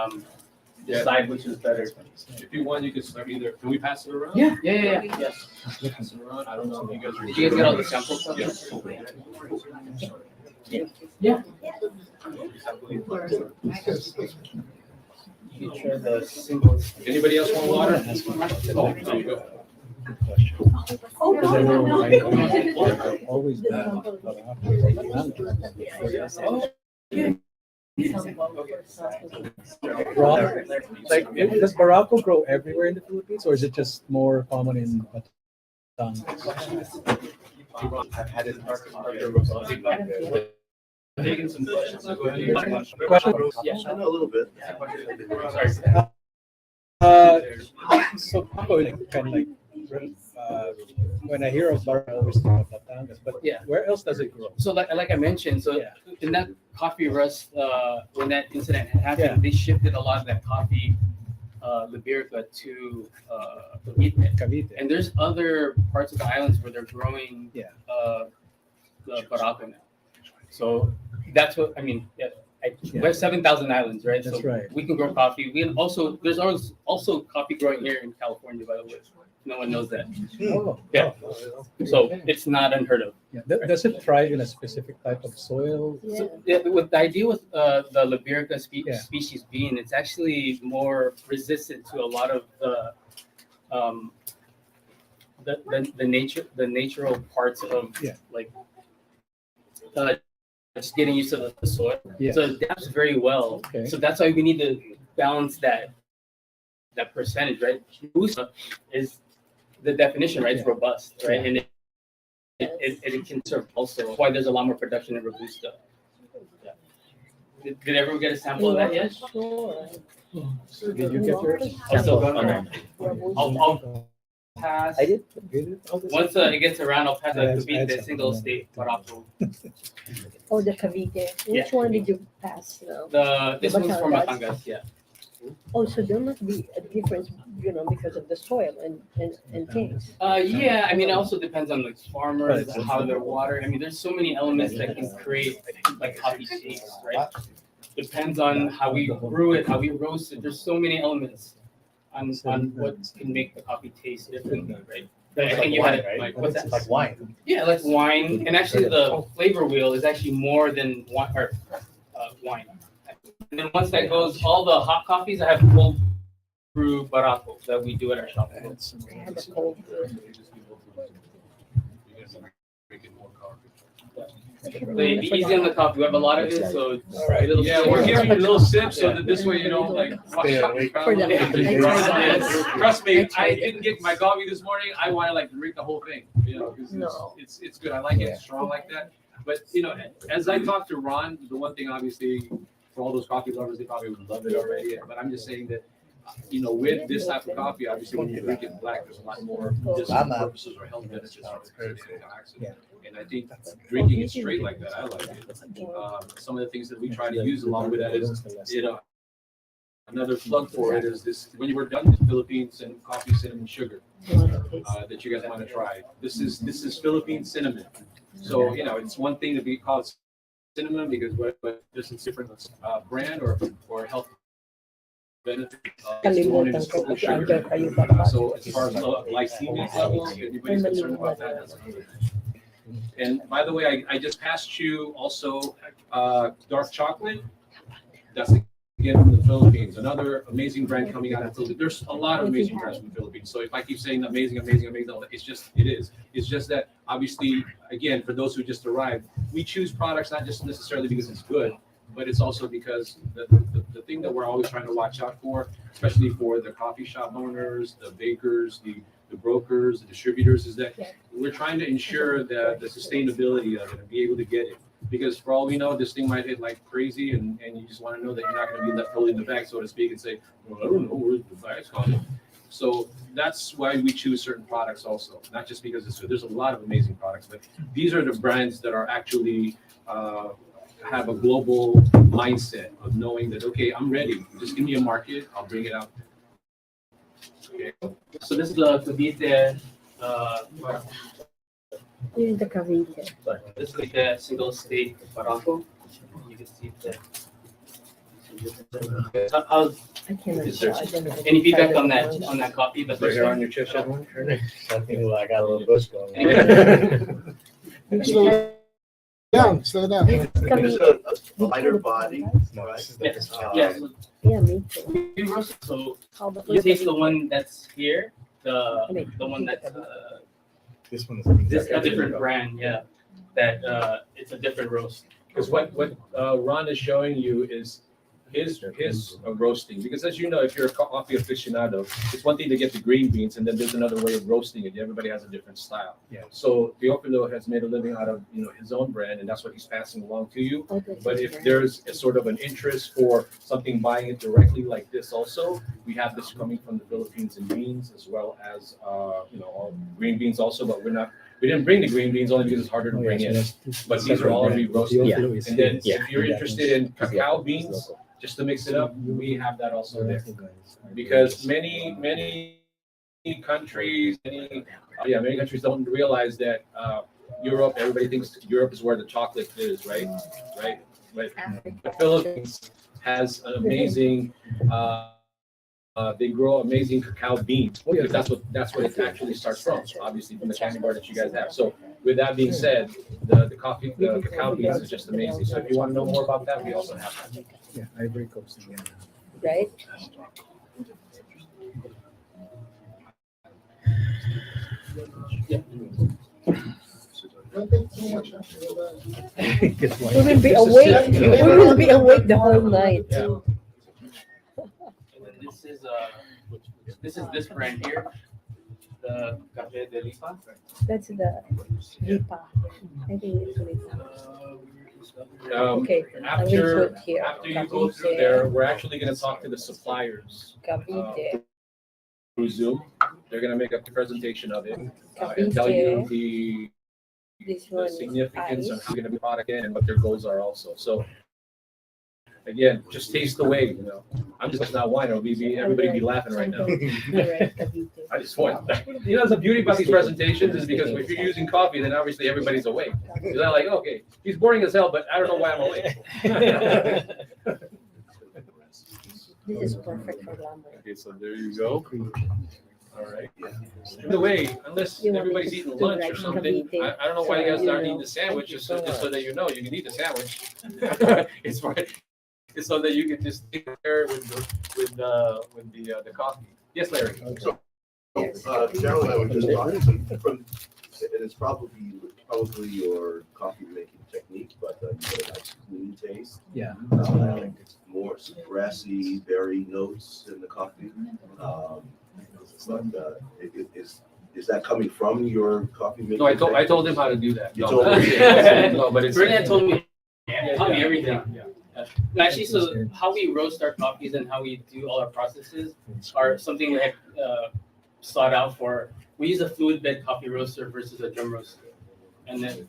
[SPEAKER 3] decide which is better.
[SPEAKER 1] If you want, you can start either. Can we pass it around?
[SPEAKER 3] Yeah. Yes.
[SPEAKER 1] Pass it around. I don't know if you guys are.
[SPEAKER 3] Did you guys get all the samples? Yeah. You try the single estate.
[SPEAKER 1] Anybody else want water? Oh, there you go.
[SPEAKER 7] Always
[SPEAKER 10] Does Barako grow everywhere in the Philippines, or is it just more common in Batangas?
[SPEAKER 1] I've had it.
[SPEAKER 3] Taking some questions. So go ahead.
[SPEAKER 10] Question?
[SPEAKER 3] Yeah.
[SPEAKER 9] I know a little bit.
[SPEAKER 3] Sorry.
[SPEAKER 10] So kind of like when I hear of Barako, I always think of Batangas, but
[SPEAKER 3] Yeah.
[SPEAKER 10] where else does it grow?
[SPEAKER 3] So like I mentioned, so
[SPEAKER 10] Yeah.
[SPEAKER 3] in that coffee rust, when that incident happened,
[SPEAKER 10] Yeah.
[SPEAKER 3] they shifted a lot of that coffee, Liberica to Cavite.
[SPEAKER 10] Cavite.
[SPEAKER 3] And there's other parts of the islands where they're growing
[SPEAKER 10] Yeah.
[SPEAKER 3] The Barako now. So that's what I mean. Yeah, we have 7,000 islands, right?
[SPEAKER 10] That's
[SPEAKER 3] so
[SPEAKER 10] right.
[SPEAKER 3] We can grow coffee. There's also coffee growing here in California, by the way. No one knows that.
[SPEAKER 10] Oh,
[SPEAKER 3] Yeah. So it's not unheard of.
[SPEAKER 10] yeah. Does it thrive in a specific type of soil?
[SPEAKER 2] Yeah.
[SPEAKER 3] So, yeah, with the idea with the Liberica
[SPEAKER 10] Yeah.
[SPEAKER 3] species being, it's actually more resistant to a lot of the natural parts of
[SPEAKER 10] Yeah.
[SPEAKER 3] like just getting used to the soil.
[SPEAKER 10] Yeah.
[SPEAKER 3] So it adapts very well.
[SPEAKER 10] Okay.
[SPEAKER 3] So that's why we need to balance that percentage, right? Robusta is the definition, right? It's
[SPEAKER 10] Yeah.
[SPEAKER 3] robust, right? And it can serve also. That's why there's a lot more production in Robusta. Yeah. Did everyone get a sample of that yet?
[SPEAKER 2] Sure.
[SPEAKER 10] Did you get yours?
[SPEAKER 3] Also,
[SPEAKER 2] Robusta.
[SPEAKER 3] I'll pass.
[SPEAKER 10] I did. You did? Oh, that's
[SPEAKER 3] Once
[SPEAKER 10] okay.
[SPEAKER 3] it gets around, I'll pass
[SPEAKER 10] I had-
[SPEAKER 3] the
[SPEAKER 10] I had
[SPEAKER 3] Cavite
[SPEAKER 10] some.
[SPEAKER 3] single state Barako.
[SPEAKER 2] Oh, the Cavite. Which
[SPEAKER 3] Yeah.
[SPEAKER 2] one did you pass now?
[SPEAKER 3] This
[SPEAKER 2] The
[SPEAKER 3] one's from
[SPEAKER 2] Batangas?
[SPEAKER 3] Batangas, yeah.
[SPEAKER 2] Oh, so there must be a difference, because of the soil and things.
[SPEAKER 3] Yeah, I mean, it also depends on like farmers,
[SPEAKER 10] Right.
[SPEAKER 3] how they're watered. I mean, there's so many elements that can create like coffee shakes, right? Depends on how we brew it, how we roast it. There's so many elements on what can make the coffee taste differently, right? I think you had it, like, what's that?
[SPEAKER 10] Like wine.
[SPEAKER 3] Yeah, like wine, and actually the flavor wheel is actually more than wine or wine. And then once that goes, all the hot coffees, I have cold brew Barako that we do at our shop.
[SPEAKER 2] I have a cold brew.
[SPEAKER 3] Be easy on the coffee. We have a lot of it, so it's
[SPEAKER 10] All right.
[SPEAKER 3] little
[SPEAKER 11] Yeah, we're giving you little sips so that this way you don't like.
[SPEAKER 10] Stay awake.
[SPEAKER 2] For the-
[SPEAKER 11] Trust me,
[SPEAKER 2] I
[SPEAKER 11] I
[SPEAKER 2] tried it.
[SPEAKER 11] didn't get my coffee this morning. I want to like drink the whole thing. You know, 'cause
[SPEAKER 2] No.
[SPEAKER 11] it's good. I like it strong like that. But you know, as I talked to Ron, the one thing obviously for all those coffee lovers, they probably would love it already. But I'm just saying that, you know, with this type of coffee, obviously when you drink it black, there's a lot more medicinal purposes or health benefits for it.
[SPEAKER 10] Yeah.
[SPEAKER 11] And I think drinking it straight like that, I like it. Some of the things that we try to use along with that is, you know, another plug for it is this: when you were done with Philippines and coffee, cinnamon, sugar, that you guys want to try. This is Philippine cinnamon. So you know, it's one thing to be called cinnamon because but this is different brand or health benefit.
[SPEAKER 2] Kalimutan ko kasi under kayo ba?
[SPEAKER 11] So as far as glycemic levels, if anybody's concerned about that, that's good. And by the way, I just passed you also dark chocolate. That's again from the Philippines. Another amazing brand coming out of the Philippines. There's a lot of amazing brands from the Philippines. So if I keep saying amazing, it's just it is. It's just that obviously, again, for those who just arrived, we choose products not just necessarily because it's good, but it's also because the thing that we're always trying to watch out for, especially for the coffee shop owners, the bakers, the brokers, the distributors, is that we're trying to ensure the sustainability of it and be able to get it. Because for all we know, this thing might hit like crazy, and you just want to know that you're not going to be left holding the bag, so to speak, and say, well, I don't know where the bag's gone. So that's why we choose certain products also, not just because it's good. There's a lot of amazing products, but these are the brands that are actually have a global mindset of knowing that, okay, I'm ready. Just give me a market, I'll bring it out. Okay.
[SPEAKER 3] So this is the Cavite.
[SPEAKER 2] This is the Cavite.
[SPEAKER 3] This is like the single state Barako. You can see that.
[SPEAKER 2] I cannot
[SPEAKER 3] Is there
[SPEAKER 2] show. I don't know.
[SPEAKER 3] Any feedback on that copy? The
[SPEAKER 11] Right
[SPEAKER 3] first
[SPEAKER 11] here on
[SPEAKER 3] one?
[SPEAKER 11] your chest, everyone?
[SPEAKER 10] Something like I got a little bush going.
[SPEAKER 6] Slow down, slow down.
[SPEAKER 9] It's a lighter body, right?
[SPEAKER 3] Yeah.
[SPEAKER 2] Yeah, me too.
[SPEAKER 3] We roast it, so
[SPEAKER 2] How about
[SPEAKER 3] you taste the one that's here, the one that's
[SPEAKER 10] This one
[SPEAKER 3] this a different brand, yeah. That it's a different roast.
[SPEAKER 11] Because what Ron is showing you is his roasting. Because as you know, if you're a coffee aficionado, it's one thing to get the green beans, and then there's another way of roasting it. Everybody has a different style.
[SPEAKER 10] Yeah.
[SPEAKER 11] So Teofilo has made a living out of his own brand, and that's what he's passing along to you.
[SPEAKER 2] Oh, that's
[SPEAKER 11] But if
[SPEAKER 2] different.
[SPEAKER 11] there's a sort of an interest for something buying it directly like this also, we have this coming from the Philippines in beans as well as all green beans also, but we didn't bring the green beans only because it's harder to bring in. But these are all re-roasted. And then if you're interested in cacao beans, just to mix it up, we have that also there. Because many countries, many countries don't realize that Europe, everybody thinks Europe is where the chocolate is, right? Right? But the Philippines has an amazing they grow amazing cacao beans because that's what it actually starts from, obviously from the candy bar that you guys have. So with that being said, the cacao beans is just amazing. So if you want to know more about that, we also have that.
[SPEAKER 10] Yeah, Ivory Coast again.
[SPEAKER 2] Right?
[SPEAKER 6] Don't take too much.
[SPEAKER 2] We will be awake. We will be awake the whole night.
[SPEAKER 11] Yeah.
[SPEAKER 3] And then this is this brand here, the Café de Lipa.
[SPEAKER 2] That's the Lipa. I think it's Lipa. Okay, I will
[SPEAKER 11] After
[SPEAKER 2] put here.
[SPEAKER 11] you go through there, we're actually going to talk to the suppliers
[SPEAKER 2] Cavite.
[SPEAKER 11] through Zoom. They're gonna make a presentation of it,
[SPEAKER 2] Coffee
[SPEAKER 11] and tell you
[SPEAKER 2] care. This
[SPEAKER 11] the
[SPEAKER 2] one is
[SPEAKER 11] significance of
[SPEAKER 2] ice.
[SPEAKER 11] how you're gonna be product in and what their goals are also. So again, just taste the way, you know. I'm just not wine, it'll be everybody be laughing right now. I just want, you know, the beauty about these presentations is because if you're using coffee, then obviously everybody's awake. Because they're like, okay, he's boring as hell, but I don't know why I'm awake.
[SPEAKER 2] This is perfect for lumber.
[SPEAKER 11] Okay, so there you go. All right. By the way, unless
[SPEAKER 2] You want me
[SPEAKER 11] everybody's
[SPEAKER 2] to
[SPEAKER 11] eating
[SPEAKER 2] do
[SPEAKER 11] lunch or
[SPEAKER 2] like
[SPEAKER 11] something,
[SPEAKER 2] Cavite?
[SPEAKER 11] I don't know why you guys
[SPEAKER 2] So,
[SPEAKER 11] aren't
[SPEAKER 2] you
[SPEAKER 11] eating
[SPEAKER 2] know,
[SPEAKER 11] the sandwich, just so that you know you can eat the sandwich. It's for, it's so that you can just take care with the coffee. Yes, Larry.
[SPEAKER 9] Carol and I were just talking from, and it's probably your coffee making technique, but you get a nice clean taste.
[SPEAKER 10] Yeah.
[SPEAKER 9] More grassy berry notes in the coffee. But is that coming from your coffee making?
[SPEAKER 11] No, I
[SPEAKER 9] technique?
[SPEAKER 11] told him how to do that.
[SPEAKER 9] You
[SPEAKER 11] No.
[SPEAKER 9] told him?
[SPEAKER 11] No, but it's.
[SPEAKER 3] Bernard told me, taught me everything.
[SPEAKER 11] Yeah.
[SPEAKER 3] Actually, so how we roast our coffees and how we do all our processes are something we have sought out for. We use a fluid bed coffee roaster versus a drum roaster. And then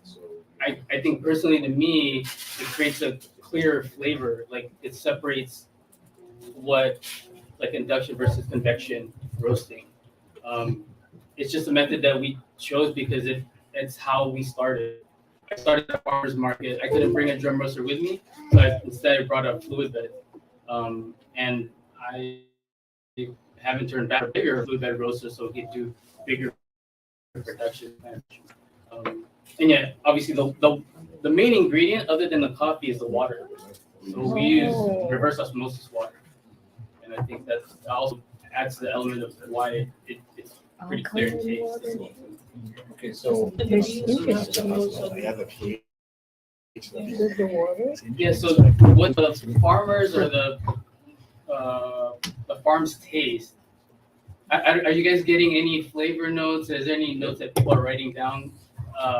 [SPEAKER 3] I think personally to me, it creates a clearer flavor. Like it separates what like induction versus convection roasting. It's just a method that we chose because it's how we started. I started at farmer's market. I couldn't bring a drum roaster with me, so instead I brought a fluid bed. And I haven't turned back a bigger fluid bed roaster so we could do bigger production. And yeah, obviously the main ingredient other than the coffee is the water. So we use reverse osmosis water. And I think that also adds to the element of why it's pretty clear in taste.
[SPEAKER 11] Okay, so.
[SPEAKER 2] There's interesting. The water.
[SPEAKER 3] Yeah, so what the farmers or the farms taste, are you guys getting any flavor notes? Is there any notes that people are writing down?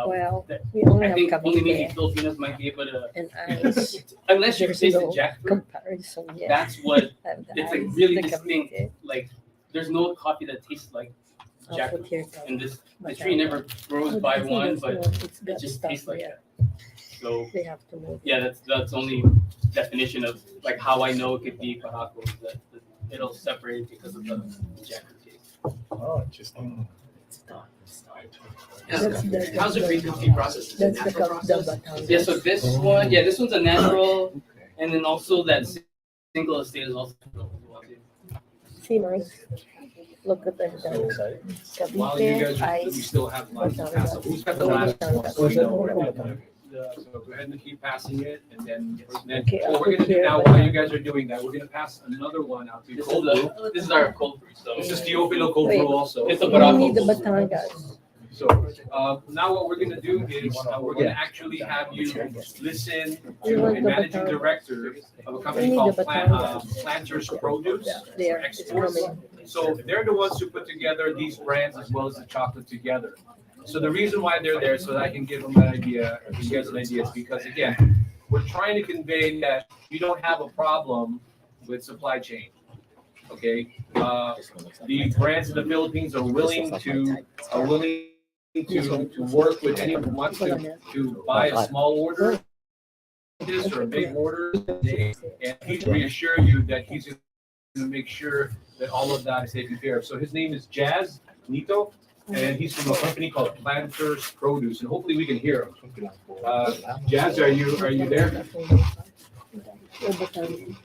[SPEAKER 2] Well,
[SPEAKER 3] that
[SPEAKER 2] we only
[SPEAKER 3] I
[SPEAKER 2] have
[SPEAKER 3] think only maybe
[SPEAKER 2] Cavite
[SPEAKER 3] Filipinos might be able to,
[SPEAKER 2] and ice.
[SPEAKER 3] unless you've
[SPEAKER 2] There's
[SPEAKER 3] tasted
[SPEAKER 2] no
[SPEAKER 3] jackfruit,
[SPEAKER 2] comparison yet.
[SPEAKER 3] that's what,
[SPEAKER 2] Of the
[SPEAKER 3] it's like
[SPEAKER 2] ice,
[SPEAKER 3] really
[SPEAKER 2] the
[SPEAKER 3] distinct.
[SPEAKER 2] Cavite.
[SPEAKER 3] Like, there's no coffee that tastes like
[SPEAKER 2] I'll
[SPEAKER 3] jackfruit.
[SPEAKER 2] put here.
[SPEAKER 3] And the
[SPEAKER 2] But
[SPEAKER 3] tree never grows
[SPEAKER 2] I
[SPEAKER 3] by
[SPEAKER 2] think
[SPEAKER 3] one,
[SPEAKER 2] that's
[SPEAKER 3] but
[SPEAKER 2] one. It's
[SPEAKER 3] it
[SPEAKER 2] got
[SPEAKER 3] just
[SPEAKER 2] stuff
[SPEAKER 3] tastes like
[SPEAKER 2] there.
[SPEAKER 3] that. So
[SPEAKER 2] They have to move.
[SPEAKER 3] yeah, that's only definition of like how I know it could be Barako, is that it'll separate because of the jackfruit taste.
[SPEAKER 10] Oh, interesting.
[SPEAKER 2] That's the-
[SPEAKER 12] How's the green coffee process? Is it
[SPEAKER 2] That's the,
[SPEAKER 12] natural
[SPEAKER 2] the
[SPEAKER 12] process?
[SPEAKER 2] Batangas.
[SPEAKER 3] Yeah, so this one, yeah, this one's a natural, and then also that single estate is also.
[SPEAKER 2] See, nice. Look at that.
[SPEAKER 11] While you guys,
[SPEAKER 2] Cavite,
[SPEAKER 11] we
[SPEAKER 2] ice.
[SPEAKER 11] still have lines to pass. So who's got the last one? So we know where we're at. So go ahead and keep passing it, and then
[SPEAKER 2] Okay, I'll
[SPEAKER 11] what we're
[SPEAKER 2] put
[SPEAKER 11] gonna do
[SPEAKER 2] here,
[SPEAKER 11] now,
[SPEAKER 2] but-
[SPEAKER 11] while you guys are doing that, we're gonna pass another one out to you.
[SPEAKER 3] This
[SPEAKER 11] Cold
[SPEAKER 3] is
[SPEAKER 11] brew.
[SPEAKER 3] this is our cold brew, so.
[SPEAKER 11] This is Teofilo cold
[SPEAKER 2] Wait.
[SPEAKER 11] brew also.
[SPEAKER 3] It's a
[SPEAKER 2] We
[SPEAKER 3] Barako.
[SPEAKER 2] need the Batangas.
[SPEAKER 11] So, now what we're gonna do is, we're gonna actually have you listen to a managing director of a company called Planters Produce.
[SPEAKER 2] There, it's
[SPEAKER 11] Exports.
[SPEAKER 2] coming.
[SPEAKER 11] So they're the ones who put together these brands as well as the chocolate together. So the reason why they're there, so that I can give them an idea, give you guys an idea, is because again, we're trying to convey that you don't have a problem with supply chain. Okay, the brands in the Philippines are willing to work with anyone who wants to buy a small order, this or a big order, and he can reassure you that he's going to make sure that all of that is taken care of. So his name is Jazz Nito, and he's from a company called Planters Produce, and hopefully we can hear him. Jazz, are you there?
[SPEAKER 2] The Batangas.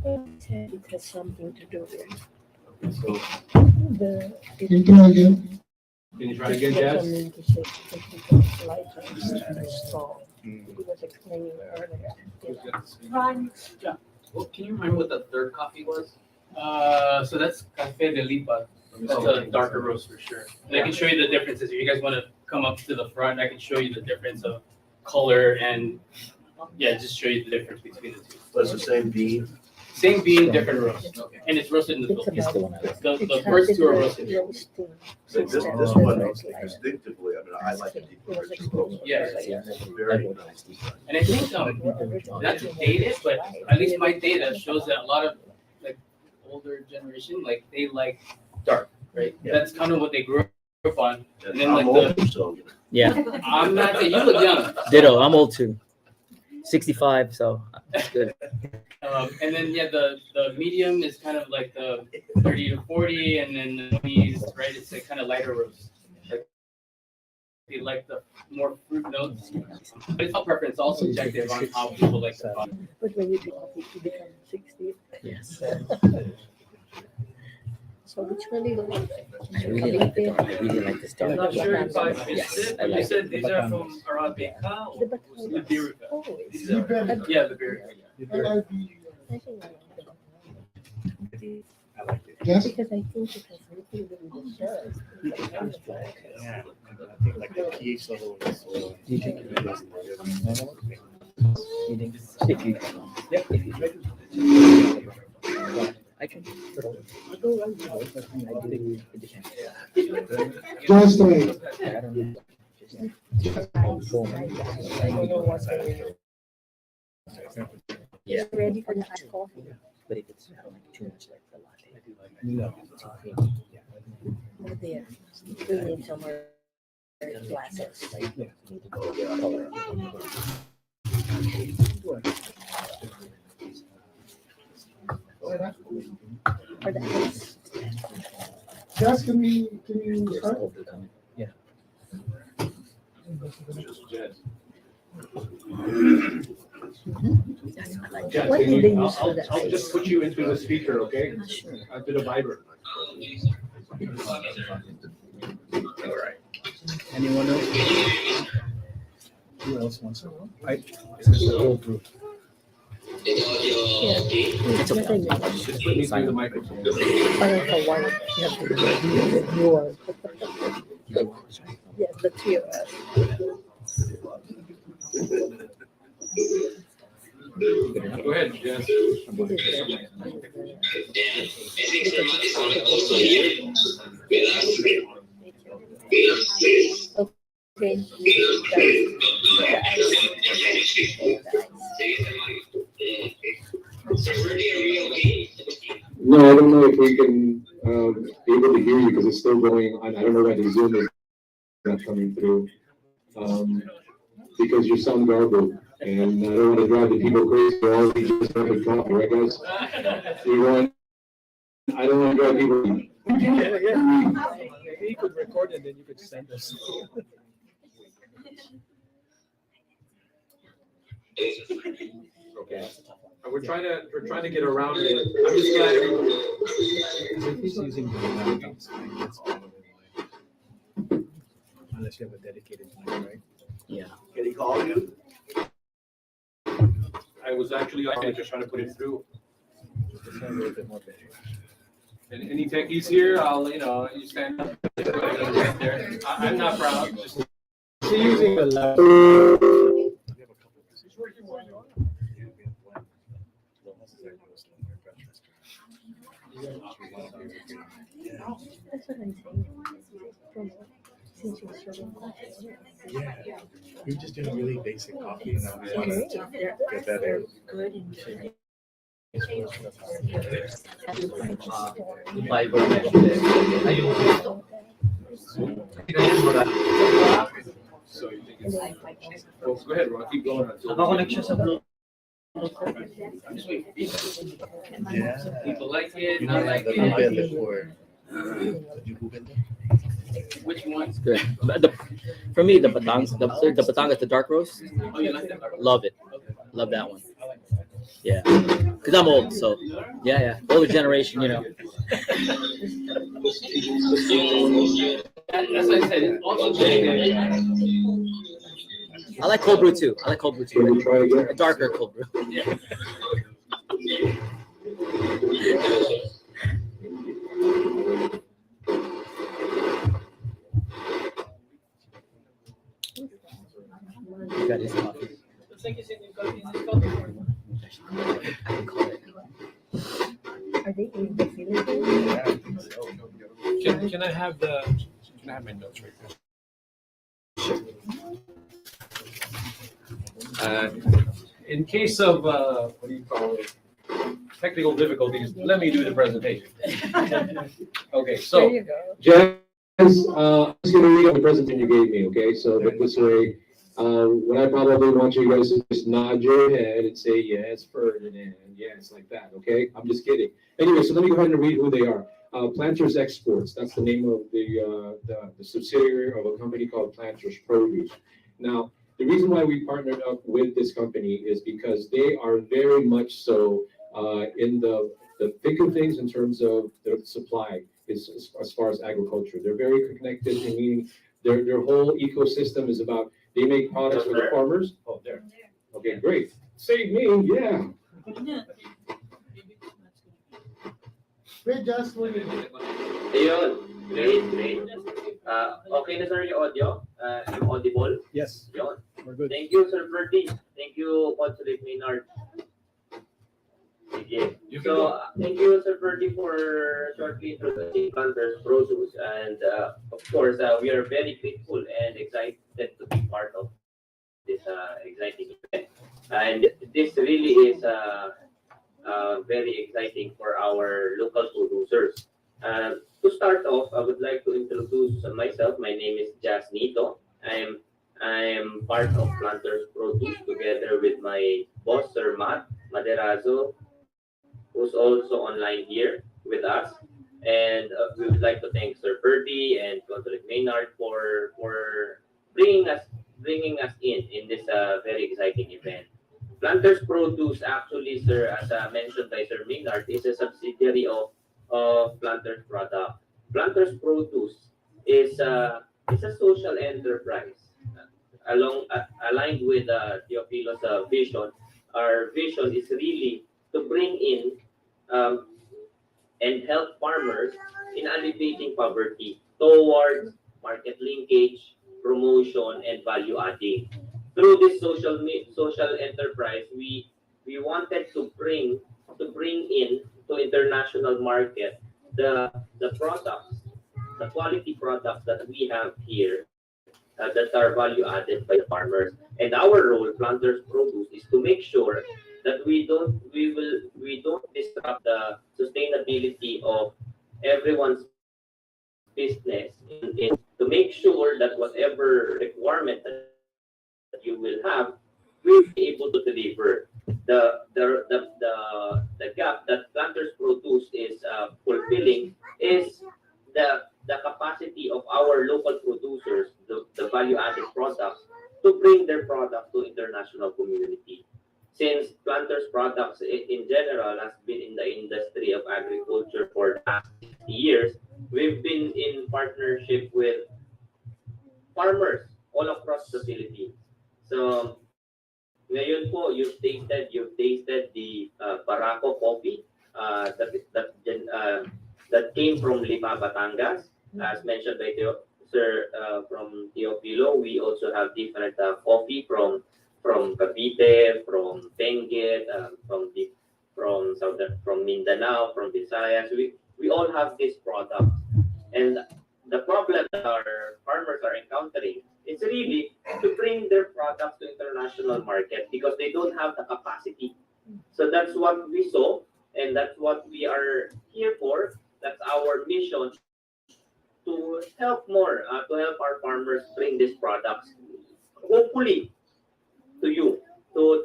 [SPEAKER 2] It has something to do with
[SPEAKER 11] So,
[SPEAKER 2] the.
[SPEAKER 6] Can you try again?
[SPEAKER 11] can you try again, Jazz?
[SPEAKER 2] He was explaining earlier.
[SPEAKER 12] Well, can you remember what the third coffee was?
[SPEAKER 3] So that's Café de Lipa. That's a darker roast for sure. And I can show you the differences. If you guys want to come up to the front, I can show you the difference of color and, yeah, just show you the difference between the two.
[SPEAKER 9] So it's the same bean?
[SPEAKER 3] Same bean, different roast, and it's roasted in the Philippines. The first two are roasted.
[SPEAKER 9] So this one is distinctively, I mean, I like it.
[SPEAKER 3] Yeah.
[SPEAKER 9] Very nice.
[SPEAKER 3] And I think, not to date it, but at least my data shows that a lot of like older generation, like they like dark, right? That's kind of what they grew up on. And then like
[SPEAKER 9] I'm
[SPEAKER 3] the,
[SPEAKER 9] old, so.
[SPEAKER 13] Yeah,
[SPEAKER 3] I'm not, you look young.
[SPEAKER 13] ditto. I'm old too. 65, so that's good.
[SPEAKER 3] And then the medium is kind of like the 30 to 40, and then the 20s, right? It's like kind of lighter roast. Like they like the more fruit notes. But it's all preference, also subjective on how people like the coffee.
[SPEAKER 2] But when you drink coffee, you become 60.
[SPEAKER 13] Yes.
[SPEAKER 2] So which one do you like?
[SPEAKER 13] I really like the I really like this
[SPEAKER 12] I'm
[SPEAKER 13] dark.
[SPEAKER 12] not sure if I
[SPEAKER 13] Yes,
[SPEAKER 12] missed it,
[SPEAKER 13] I
[SPEAKER 12] but you
[SPEAKER 13] like
[SPEAKER 12] said these are from Arabica
[SPEAKER 2] The
[SPEAKER 12] or
[SPEAKER 2] Batangas.
[SPEAKER 3] Iberica.
[SPEAKER 2] Oh,
[SPEAKER 12] these are,
[SPEAKER 3] Yeah, the beer.
[SPEAKER 2] I think I like the
[SPEAKER 6] Yes?
[SPEAKER 2] because I think it has nothing to do with the shirt.
[SPEAKER 4] Yeah, I think like the pH level is low.
[SPEAKER 13] You think
[SPEAKER 4] It doesn't really-
[SPEAKER 13] if you yep, if you I can
[SPEAKER 2] I go right now.
[SPEAKER 13] I do it depends.
[SPEAKER 6] Just wait.
[SPEAKER 13] I don't know.
[SPEAKER 2] I don't know what's going on.
[SPEAKER 13] Yeah.
[SPEAKER 2] Ready for the hot coffee?
[SPEAKER 13] But if it's not like too much like the latte.
[SPEAKER 10] No.
[SPEAKER 13] Too creamy.
[SPEAKER 2] Over there. We need some more glasses.
[SPEAKER 13] Color.
[SPEAKER 2] For the ice.
[SPEAKER 6] Yes, can you start?
[SPEAKER 11] Jess,
[SPEAKER 2] What
[SPEAKER 11] can
[SPEAKER 2] do
[SPEAKER 11] you-
[SPEAKER 2] they use for the
[SPEAKER 11] I'll just
[SPEAKER 2] ice?
[SPEAKER 11] put you into the speaker, okay?
[SPEAKER 2] Sure.
[SPEAKER 11] To the viber.
[SPEAKER 10] Anyone else? Who else wants to? This is the whole group.
[SPEAKER 2] Yeah. It's what I meant.
[SPEAKER 11] Just put me through the microphone.
[SPEAKER 2] Parang for one, you have to do the new one. Yes, the three of us.
[SPEAKER 11] Go ahead, Jess.
[SPEAKER 2] This is okay.
[SPEAKER 1] No, I don't know if we can be able to hear you because it's still going on. I don't know why the Zoom is not coming through. Because you sound garbled, and I don't want to drive the people crazy. They're all just having coffee, right, guys? I don't want to drive people.
[SPEAKER 10] Yeah. Maybe you could record and then you could send us.
[SPEAKER 11] Okay. We're trying to get around it. I'm just glad everybody.
[SPEAKER 10] If he's using the laptop screen, that's probably why. Unless you have a dedicated mic, right?
[SPEAKER 13] Yeah.
[SPEAKER 9] Can he call you?
[SPEAKER 11] I was actually just trying to put it through.
[SPEAKER 10] Just have a little bit more better.
[SPEAKER 11] And any techies here, you stand up. There. I'm not proud. Just
[SPEAKER 10] Is he using the laptop?
[SPEAKER 2] That's what I'm saying. Since you're serving coffee.
[SPEAKER 4] Yeah, we were just doing really basic coffee and I
[SPEAKER 2] They're
[SPEAKER 4] wanted to get that
[SPEAKER 2] they're
[SPEAKER 4] in.
[SPEAKER 2] good and good.
[SPEAKER 11] so you think it's. Well, go ahead, Ron. Keep going. I'm just waiting for feedback.
[SPEAKER 4] Yeah.
[SPEAKER 3] People like it,
[SPEAKER 4] You
[SPEAKER 3] not
[SPEAKER 4] know,
[SPEAKER 3] like
[SPEAKER 4] the
[SPEAKER 3] it.
[SPEAKER 4] Google before. Did you Google it?
[SPEAKER 3] Which one's
[SPEAKER 13] Good. But for me, the Batangas, the dark roast,
[SPEAKER 3] Oh, you like that?
[SPEAKER 13] love it. Love that one. Yeah. Because I'm old, so yeah. Older generation,
[SPEAKER 3] That's what I said. It's also subjective.
[SPEAKER 13] I like cold brew too.
[SPEAKER 1] Can we try again?
[SPEAKER 13] A darker cold brew.
[SPEAKER 3] Yeah.
[SPEAKER 13] Got his coffee.
[SPEAKER 3] Looks like you're sitting in coffee.
[SPEAKER 13] I can call it.
[SPEAKER 2] already in the Philippines?
[SPEAKER 11] Can I have my notes right now? In case of what do you call it? Technical difficulties, let me do the presentation. Okay,
[SPEAKER 2] There
[SPEAKER 11] so
[SPEAKER 2] you go.
[SPEAKER 1] Jazz, I'm just gonna read out the presentation you gave me, okay? So that this way, what I probably want you guys to just nod your head and say, yes, Ferdinand, yes, like that, okay? I'm just kidding. Anyway, so let me go ahead and read who they are. Planters Exports, that's the name of the subsidiary of a company called Planters Produce. Now, the reason why we partnered up with this company is because they are very much so in the thick of things in terms of the supply as far as agriculture. They're very connected, meaning their whole ecosystem is about, they make products for the farmers. Oh, there. Okay, great. Save me, yeah.
[SPEAKER 6] Wait, just one.
[SPEAKER 14] Ayun, great. Okay na sir yung audio? Yung audible?
[SPEAKER 10] Yes,
[SPEAKER 14] Yun.
[SPEAKER 10] we're good.
[SPEAKER 14] Thank you, Sir Bertie. Thank you, Consulate Maynard. Okay. So, thank you, Sir Bertie, for shortly introducing Planters Produce. And of course, we are very grateful and excited to be part of this exciting event. And this really is very exciting for our local producers. To start off, I would like to introduce myself. My name is Jazz Nito. I'm part of Planters Produce together with my boss, Sir Matt Maderazo, who's also online here with us. And we would like to thank Sir Bertie and Consulate Maynard for bringing us in this very exciting event. Planters Produce actually, sir, as mentioned by Sir Maynard, is a subsidiary of Planters Product. Planters Produce is a social enterprise aligned with Teofilo's vision. Our vision is really to bring in and help farmers in alleviating poverty towards market linkage, promotion, and value adding. Through this social enterprise, we wanted to bring in to international market the products, the quality products that we have here that are value added by the farmers. And our role, Planters Produce, is to make sure that we don't disrupt the sustainability of everyone's business to make sure that whatever requirement that you will have, we'll be able to deliver. The gap that Planters Produce is fulfilling is the capacity of our local producers, the value-added products, to bring their products to international community. Since Planters Products in general has been in the industry of agriculture for the past 60 years, we've been in partnership with farmers all across the Philippines. So, ngayon po, you've tasted the Barako coffee that came from Lipa, Batangas. As mentioned by Sir from Teofilo, we also have different coffee from Cavite, from Benguet, from Mindanao, from Visayas. We all have these products, and the problem that our farmers are encountering is really to bring their products to international market because they don't have the capacity. So that's what we saw, and that's what we are here for. That's our mission, to help our farmers bring these products, hopefully, to you, to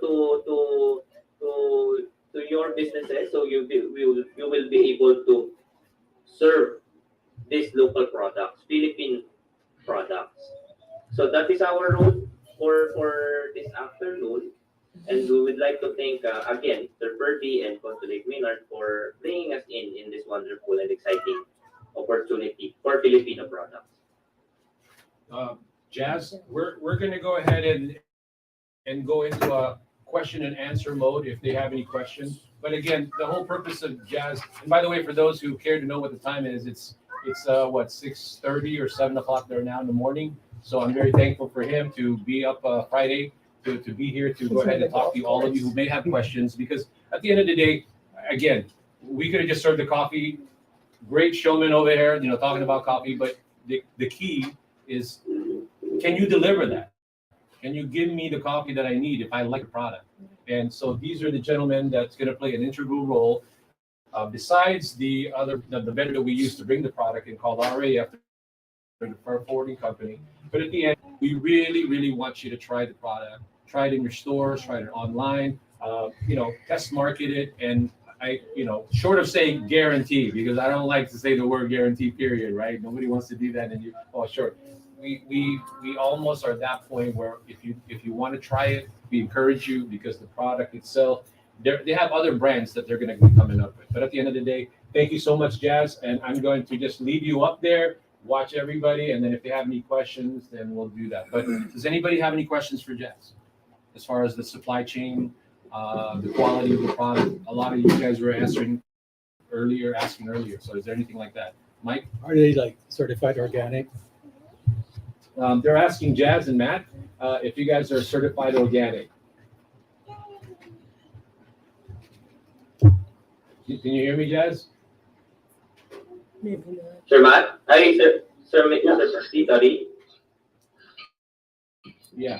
[SPEAKER 14] your businesses, so you will be able to serve these local products, Philippine products. So that is our role for this afternoon, and we would like to thank again Sir Bertie and Consulate Maynard for bringing us in this wonderful and exciting opportunity for Filipino products.
[SPEAKER 11] Jazz, we're going to go ahead and go into a question and answer mode if they have any questions. But again, the whole purpose of Jazz, and by the way, for those who care to know what the time is, it's what, 6:30 or 7 o'clock there now in the morning. So I'm very thankful for him to be up Friday, to be here to go ahead and talk to all of you who may have questions, because at the end of the day, again, we could have just served the coffee. Great showman over here, talking about coffee, but the key is, can you deliver that? Can you give me the coffee that I need if I like the product? And so these are the gentlemen that's going to play an integral role. Besides the vendor that we used to bring the product in called RAF, the forwarding company. But at the end, we really, really want you to try the product. Try it in your stores, try it online, test market it. And short of saying guarantee, because I don't like to say the word guarantee, period, right? Nobody wants to do that. And sure. We almost are at that point where if you want to try it, we encourage you, because the product itself, they have other brands that they're going to be coming up with. But at the end of the day, thank you so much, Jazz. And I'm going to just leave you up there, watch everybody, and then if they have any questions, then we'll do that. But does anybody have any questions for Jazz as far as the supply chain, the quality of the product? A lot of you guys were asking earlier. So is there anything like that? Mike?
[SPEAKER 10] Are they like certified organic?
[SPEAKER 11] They're asking Jazz and Matt if you guys are certified organic. Can you hear me, Jazz?
[SPEAKER 2] Maybe not.
[SPEAKER 14] Sir Matt? Hi, Sir Mr. Secretary.
[SPEAKER 11] Yeah.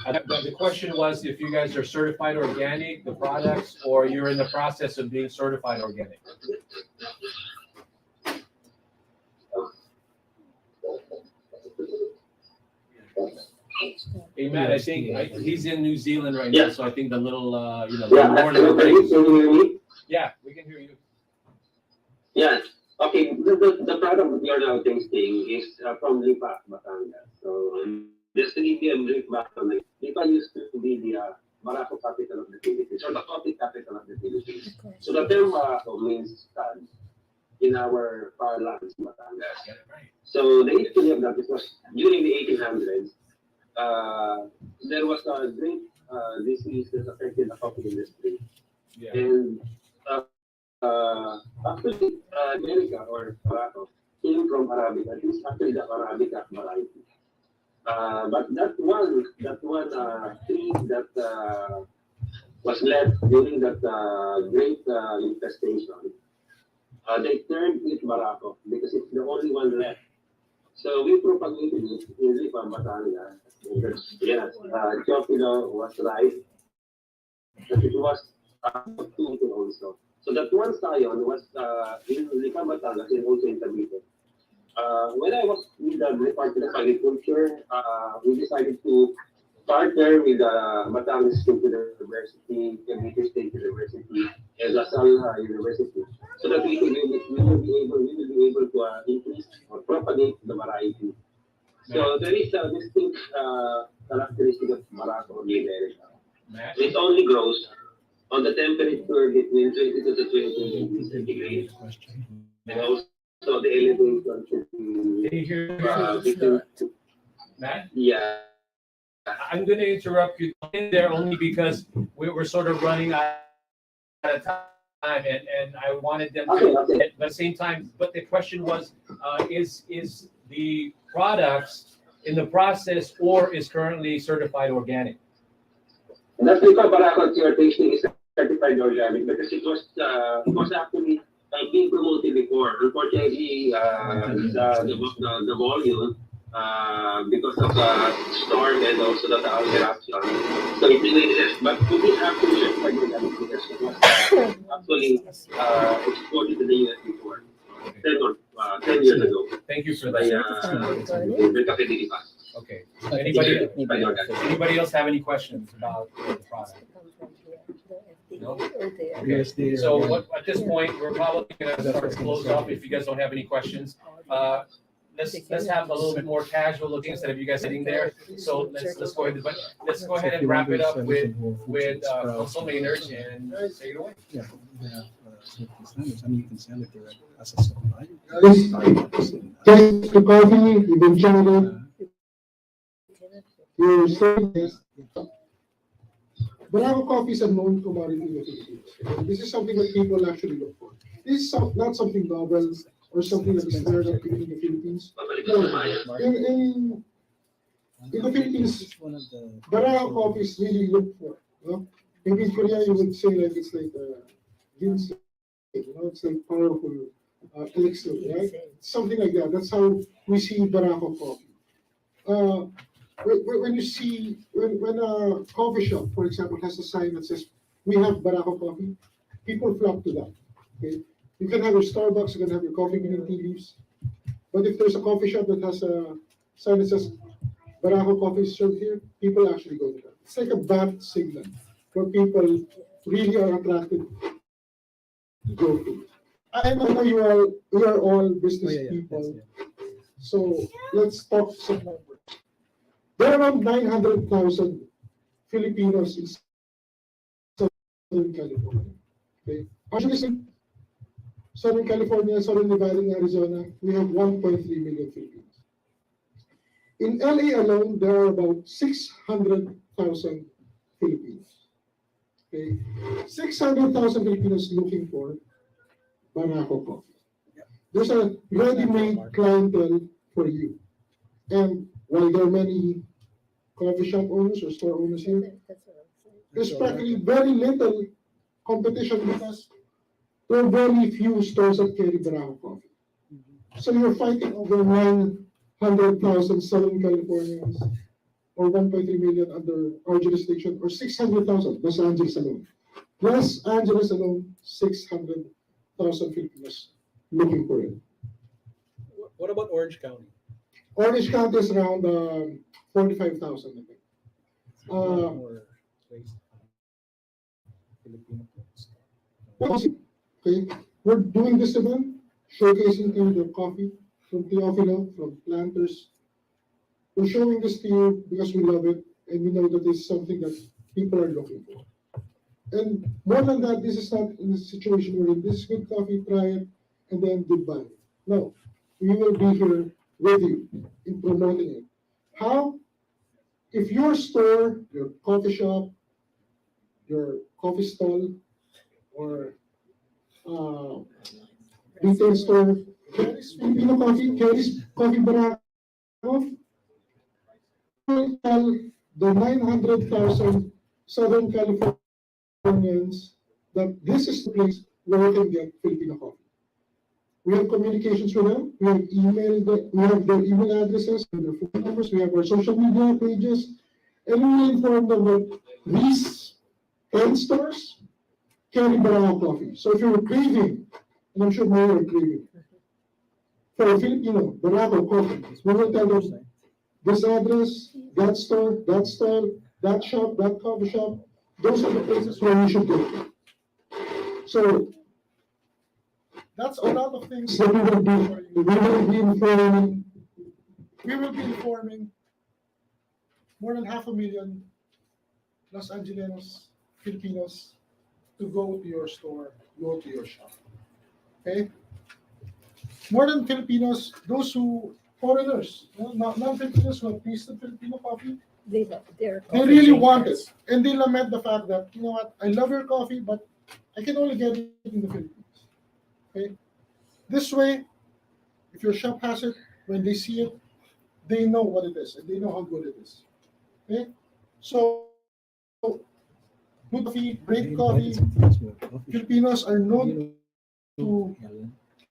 [SPEAKER 11] The question was if you guys are certified organic, the products, or you're in the process of being certified organic. Hey, Matt, I think he's in New Zealand right now, so I think the little,
[SPEAKER 14] Can you hear me?
[SPEAKER 11] Yeah, we can hear you.
[SPEAKER 14] Yes. Okay, the product we are now tasting is from Lipa, Batangas. So just to give you a brief background, Lipa used to be the Barako capital of the Philippines, or the coffee capital of the Philippines. So the term Barako means stud in our parlance, Batangas. So the history of that was during the 1800s. There was a great disease that affected the coffee industry.
[SPEAKER 11] Yeah.
[SPEAKER 14] And actually, America or Barako came from Arabica. It is actually the Arabica variety. But that one tree that was left during that great infestation, they turned it Barako because it's the only one left. So we propagated it in Lipa, Batangas. Yes, Chopino was right, but it was tweeted also. So that one scion was in Lipa, Batangas and also in Cavite. When I was with the Department of Agriculture, we decided to partner with Batangas State University, Cavite State University, and LaSalle University, so that we will be able to increase or propagate the variety. So there is a distinct characteristic of Barako Iberica. It only grows on the temperature between 22 to 23 centigrade. And also the elevation should be between.
[SPEAKER 11] Matt?
[SPEAKER 14] Yeah.
[SPEAKER 11] I'm going to interrupt you in there only because we're sort of running out of time, and I wanted them to,
[SPEAKER 14] Okay.
[SPEAKER 11] at the same time, but the question was, is the products in the process or is currently certified organic?
[SPEAKER 14] That's because Barako your tasting is certified organic because it was actually being promoted before. Unfortunately, the volume because of the storm and also the eruption. So it remains, but it is actually certified organic because it was actually exported to the US before 10 years ago.
[SPEAKER 11] Thank you for
[SPEAKER 14] By
[SPEAKER 11] that. Okay. Anybody else have any questions about the product? No? Okay. So at this point, we're probably going to start to close off if you guys don't have any questions. Let's have a little bit more casual looking instead of you guys sitting there. So let's go ahead. But let's go ahead and wrap it up with Consul Maynard and take it away.
[SPEAKER 10] Yeah. I mean, you can sell it direct as a supply.
[SPEAKER 6] Taste the coffee, you've enjoyed it. You're saying this. Barako coffee is a known commodity in the Philippines. This is something that people actually look for. This is not something novel or something that is rare in the Philippines. No, in the Philippines, Barako coffee is really looked for. You know? Maybe in Korea you would say like it's like ginseng. It's like powerful elixir, right? Something like that. That's how we see Barako coffee. When you see when a coffee shop, for example, has a sign that says we have Barako coffee, people flock to that. Okay, you can have your Starbucks, you can have your coffee green tea leaves, but if there's a coffee shop that has a sign that says Barako coffee is served here, people actually go to that. It's like a bat signal where people really are attracted to go to. I know you are all business people, so let's talk some numbers. There are around 900,000 Filipinos in Southern California. Okay, actually, Southern California, Southern Nevada, and Arizona, we have 1.3 million Filipinos. In LA alone, there are about 600,000 Filipinos. Okay, 600,000 Filipinos looking for Barako coffee. There's a ready-made clientele for you. And while there are many coffee shop owners or store owners here, there's practically very little competition because there are very few stores that carry Barako coffee. So you're fighting over 900,000 Southern Californians or 1.3 million under our jurisdiction, or 600,000 Los Angeles alone. Los Angeles alone, 600,000 Filipinos looking for it.
[SPEAKER 10] What about Orange County?
[SPEAKER 6] Orange County is around 45,000, I think.
[SPEAKER 10] More place, Filipino place.
[SPEAKER 6] Okay, we're doing this event, showcasing to you the coffee from Teofilo, from planters. We're showing this to you because we love it and we know that it's something that people are looking for. And more than that, this is not in a situation where this is good coffee, try it, and then goodbye. No, we will be here with you in promoting it. How? If your store, your coffee shop, your coffee stall, or retail store carries Filipino coffee, carries coffee Barako, tell the 900,000 Southern Californians that this is the place where you can get Filipino coffee. We have communications with them. We have we have their email addresses, and their phone numbers. We have our social media pages, and we will inform them that these 10 stores carry Barako coffee. So if you're craving, and I'm sure more are craving, for a Filipino Barako coffee, we will tell them this address, that store, that shop, that coffee shop. Those are the places where you should go. So that's a lot of things that we will do. We will be informing more than 500,000 Los Angelenos, Filipinos to go to your store, go to your shop. Okay? More than Filipinos, those who, foreigners, non-Filipinos who have tasted Filipino coffee,
[SPEAKER 2] They
[SPEAKER 6] really want it. And they lament the fact that, you know what, I love your coffee, but I can only get it in the Philippines. Okay? This way, if your shop has it, when they see it, they know what it is and they know how good it is. Okay? So, good coffee, great coffee. Filipinos are known to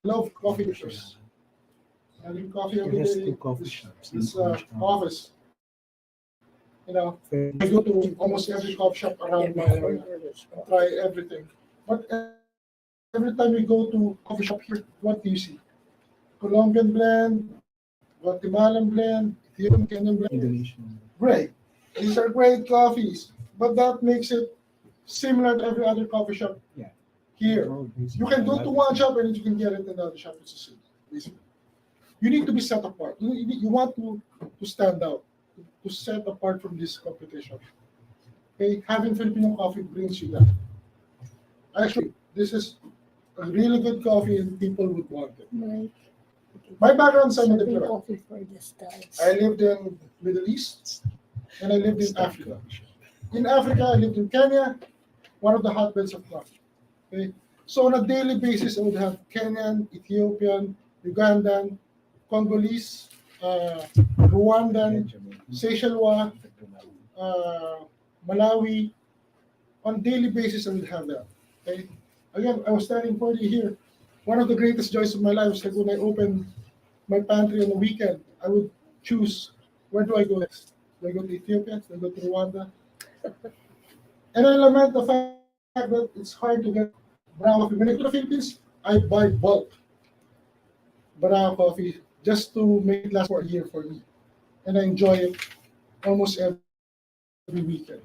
[SPEAKER 6] love coffee dishes. I drink coffee every day. This office. You know, I go to almost every coffee shop around my area and try everything. But every time we go to coffee shop here, what do you see? Colombian blend, Guatemalan blend, Ethiopian, Kenyan blend.
[SPEAKER 10] Indonesian.
[SPEAKER 6] Great. These are great coffees, but that makes it similar to every other coffee shop here. You can go to one shop and you can get it in another shop. It's the same, basically. You need to be set apart. You want to stand out, to set apart from this competition. Okay, having Filipino coffee brings you that. Actually, this is a really good coffee and people would want it. My background is I'm a diplomat. I lived in Middle East and I lived in Africa. In Africa, I lived in Kenya, one of the hotbeds of coffee. Okay? So on a daily basis, I would have Kenyan, Ethiopian, Ugandan, Congolese, Rwandan, Seychelles, Malawi. On a daily basis, I would have that. Okay? Again, I was telling 40 here, one of the greatest joys of my life is like when I open my pantry on the weekend, I would choose, where do I go next? Do I go to Ethiopia? Do I go to Rwanda? And I lament the fact that it's hard to get Barako coffee. When I go to the Philippines, I buy bulk Barako coffee just to make it last for a year for me. And I enjoy it almost every weekend.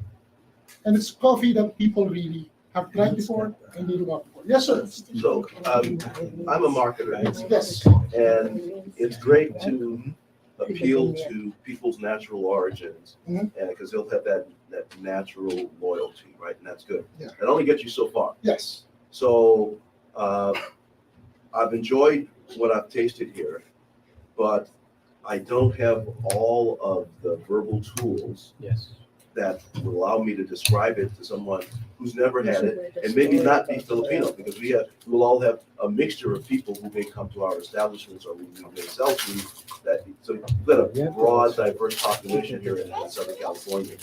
[SPEAKER 6] And it's coffee that people really have tried before and they want before. Yes, sir.
[SPEAKER 9] So, I'm a marketer,
[SPEAKER 6] Yes.
[SPEAKER 9] and it's great to appeal to people's natural origins,
[SPEAKER 6] Mhm.
[SPEAKER 9] and because they'll have that natural loyalty, right? And that's good.
[SPEAKER 6] Yeah.
[SPEAKER 9] It only gets you so far.
[SPEAKER 6] Yes.
[SPEAKER 9] So, I've enjoyed what I've tasted here, but I don't have all of the verbal tools
[SPEAKER 10] Yes.
[SPEAKER 9] that will allow me to describe it to someone who's never had it and maybe not be Filipino, because we'll all have a mixture of people who may come to our establishments or we may sell to. So you've got a broad, diverse population here in Southern California.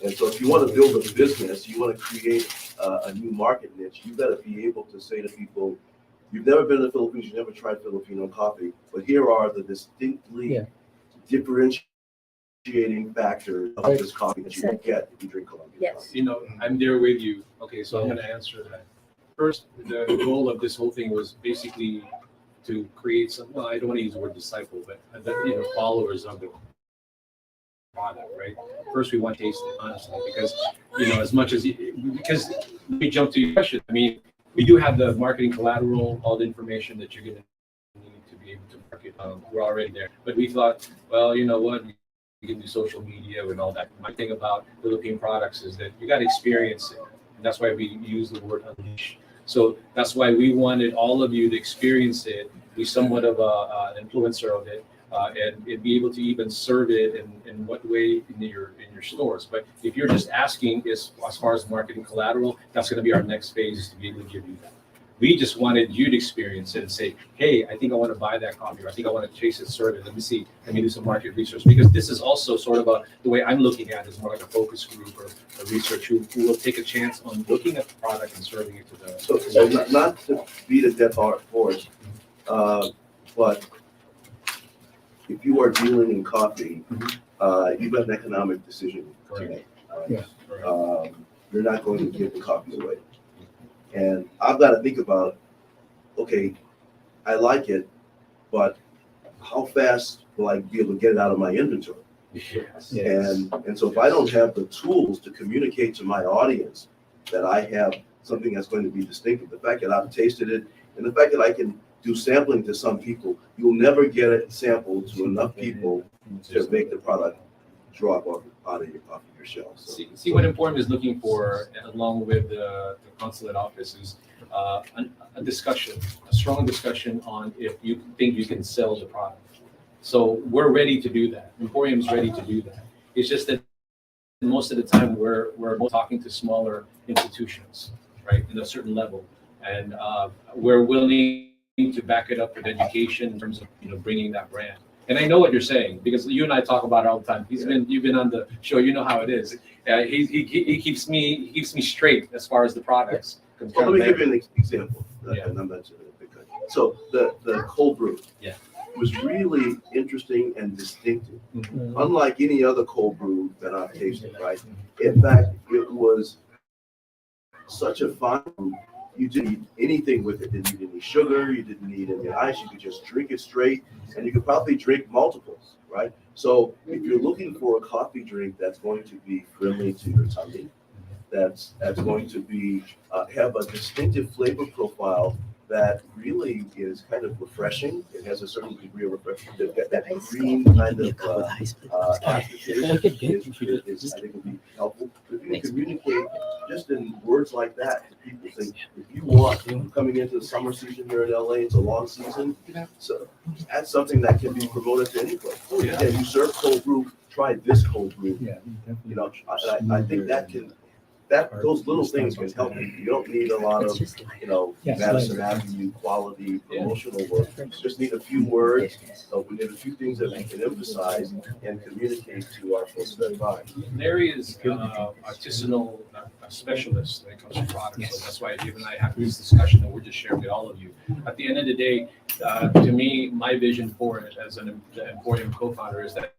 [SPEAKER 9] And so if you want to build a business, you want to create a new market niche, you've got to be able to say to people, you've never been to the Philippines, you've never tried Filipino coffee, but here are the distinctly differentiating factors of this coffee that you can get if you drink Colombian coffee.
[SPEAKER 11] You know, I'm there with you. Okay, so I'm going to answer that. First, the goal of this whole thing was basically to create some, well, I don't want to use the word disciple, but followers of the product, right? First, we want to taste it, honestly, because, as much as, because we jump to your question, I mean, we do have the marketing collateral, all the information that you're going to need to be able to market. We're already there. But we thought, well, you know what? We can do social media and all that. My thing about Philippine products is that you got to experience it. And that's why we use the word unleash. So that's why we wanted all of you to experience it, be somewhat of an influencer of it, and be able to even serve it in what way in your stores. But if you're just asking as far as marketing collateral, that's going to be our next phase, to be able to give you that. We just wanted you to experience it and say, hey, I think I want to buy that coffee, or I think I want to taste it, serve it. Let me do some market research. Because this is also sort of the way I'm looking at it is more like a focus group or a research who will take a chance on looking at the product and serving it to the.
[SPEAKER 9] So not to beat a dead horse, but if you are dealing in coffee, you've got an economic decision to make.
[SPEAKER 10] Yeah.
[SPEAKER 9] You're not going to give the coffee away. And I've got to think about, okay, I like it, but how fast will I be able to get it out of my inventory?
[SPEAKER 11] Yes.
[SPEAKER 9] And so if I don't have the tools to communicate to my audience that I have something that's going to be distinctive, the fact that I've tasted it, and the fact that I can do sampling to some people, you'll never get it sampled to enough people to make the product drop out of your shelf. So.
[SPEAKER 11] See what Inform is looking for, along with the consulate office, is a discussion, a strong discussion on if you think you can sell the product. So we're ready to do that. Emporium's ready to do that. It's just that most of the time we're talking to smaller institutions, right, in a certain level, and we're willing to back it up with education in terms of bringing that brand. And I know what you're saying, because you and I talk about it all the time. You've been on the show, you know how it is. He keeps me straight as far as the products.
[SPEAKER 9] Well, let me give you an example. And I'm not so the cold brew was really interesting and distinctive, unlike any other cold brew that I've tasted. Right? In fact, it was such a fine brew. You didn't need anything with it. Didn't need any sugar. You didn't need any ice. You could just drink it straight, and you could probably drink multiples, right? So if you're looking for a coffee drink that's going to be friendly to your tummy, that's going to be have a distinctive flavor profile that really is kind of refreshing. It has a certain degree of refreshing. That green kind of aftertaste I think will be helpful. If you can communicate just in words like that to people, saying, if you want, coming into the summer season here in LA, it's a long season, so that's something that can be promoted to any place. Yeah, you serve cold brew, try this cold brew.
[SPEAKER 10] Yeah,
[SPEAKER 9] I think that can those little things can help you. You don't need a lot of,
[SPEAKER 10] Yes,
[SPEAKER 9] Madison
[SPEAKER 10] like-
[SPEAKER 9] Avenue quality promotional work. You just need a few words, we need a few things that we can emphasize and communicate to our folks that buy.
[SPEAKER 11] Larry is artisanal specialist when it comes to products, so that's why Dave and I have this discussion that we're just sharing with all of you. At the end of the day, to me, my vision for it as an Emporium co-founder is that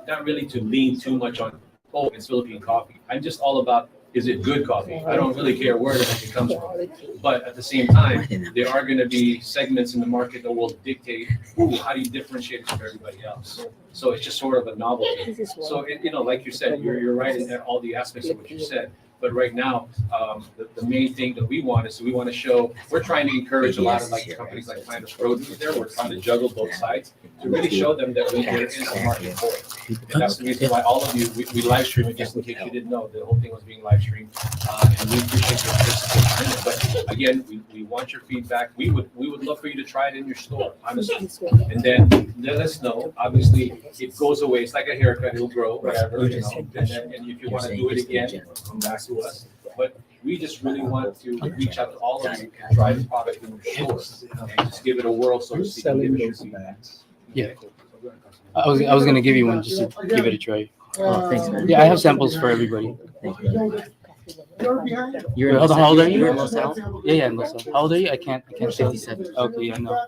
[SPEAKER 11] not really to lean too much on, oh, it's Philippine coffee. I'm just all about, is it good coffee? I don't really care where it comes from. But at the same time, there are going to be segments in the market that will dictate, ooh, how do you differentiate it from everybody else? So it's just sort of a novelty. So, like you said, you're right in all the aspects of what you said. But right now, the main thing that we want is we want to show, we're trying to encourage a lot of like companies like Planters Produce there. We're trying to juggle both sides to really show them that there is a market for it. And that's the reason why all of you, we live stream it, just in case you didn't know, the whole thing was being live streamed. And we appreciate your participation in it. But again, we want your feedback. We would love for you to try it in your store, honestly. And then let us know. Obviously, it goes away. It's like a haircut, it'll grow, whatever, And if you want to do it again, come back to us. But we just really want to reach out to all of you, try the product in your store, and just give it a whirl, so to
[SPEAKER 10] Who's
[SPEAKER 11] speak. and give
[SPEAKER 10] selling
[SPEAKER 11] it your
[SPEAKER 10] those
[SPEAKER 11] feedback.
[SPEAKER 10] bags?
[SPEAKER 15] Yeah. I was gonna give you one just to give it a try.
[SPEAKER 2] Oh, thanks, man.
[SPEAKER 15] Yeah, I have samples for everybody.
[SPEAKER 6] You're behind.
[SPEAKER 15] Wait, hold on, how old are you?
[SPEAKER 2] You're in Los Angeles?
[SPEAKER 15] Yeah, in Los Angeles. How old are you? I can't say.
[SPEAKER 2] 57.
[SPEAKER 15] Okay, yeah, no.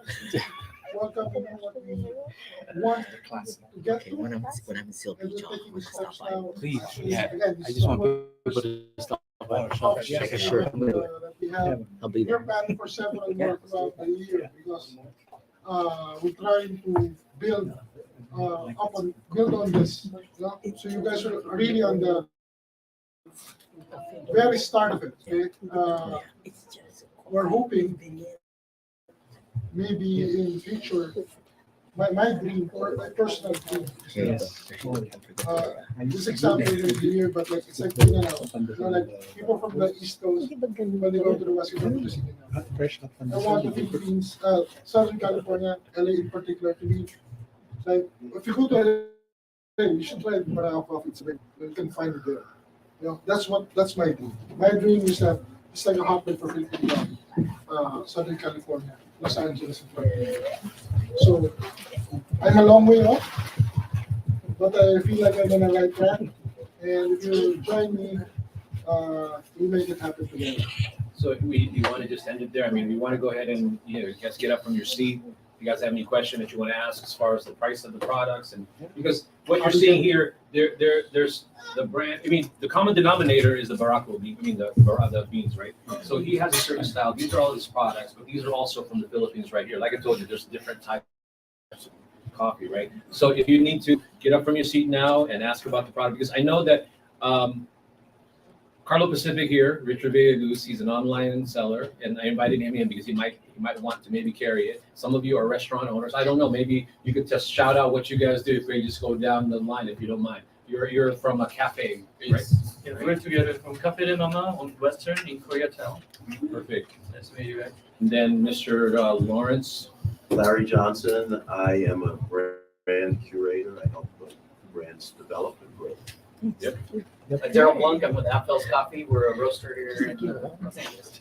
[SPEAKER 6] Welcome to what we want to get
[SPEAKER 2] Okay,
[SPEAKER 6] to.
[SPEAKER 2] when I'm in Seal Beach, I'll stop by.
[SPEAKER 15] Please, yeah. I just want people to stop by our shop. Check it
[SPEAKER 2] Sure.
[SPEAKER 15] out.
[SPEAKER 6] We have,
[SPEAKER 2] I'll be
[SPEAKER 6] we're
[SPEAKER 2] there.
[SPEAKER 6] planning for several more throughout the year because we're trying to build build on this. So you guys are really on the very start of it. Okay? We're hoping maybe in the future, my dream or my personal dream is this example is here, but like it's like like people from the East Coast when they go to the West Coast to see
[SPEAKER 10] Fresh up from
[SPEAKER 6] I want the Philippines, Southern California, LA in particular, to be like if you go to LA, you should try Barako coffee. It's big. You can find it there. That's my dream. My dream is that it's like a hotbed for Philippine coffee, Southern California, Los Angeles, and Florida. So I'm a long way off, but I feel like I'm on the right track. And if you join me, we make it happen together.
[SPEAKER 11] So you want to just end it there? I mean, we want to go ahead and, you guys get up from your seat. If you guys have any question that you want to ask as far as the price of the products, and because what you're seeing here, there's the brand. I mean, the common denominator is the Barako bean. I mean, the beans, right? So he has a certain style. These are all his products, but these are also from the Philippines right here. Like I told you, there's different types of coffee, right? So if you need to get up from your seat now and ask about the product, because I know that Carlo Pacific here, Richard Villaluz, he's an online seller, and I invited him in because he might want to maybe carry it. Some of you are restaurant owners. I don't know. Maybe you could just shout out what you guys do. If we just go down the line, if you don't mind. You're from a cafe, right?
[SPEAKER 12] Yeah, we're together from Cafe de Mama on Western in Koreatown.
[SPEAKER 11] Perfect.
[SPEAKER 12] Nice to meet you guys.
[SPEAKER 11] And then Mr. Lawrence.
[SPEAKER 9] Larry Johnson, I am a brand curator. I help brands develop and grow.
[SPEAKER 11] Yep.
[SPEAKER 13] Daryl Blanc, I'm with Apple's Coffee. We're a roaster here in Los Angeles.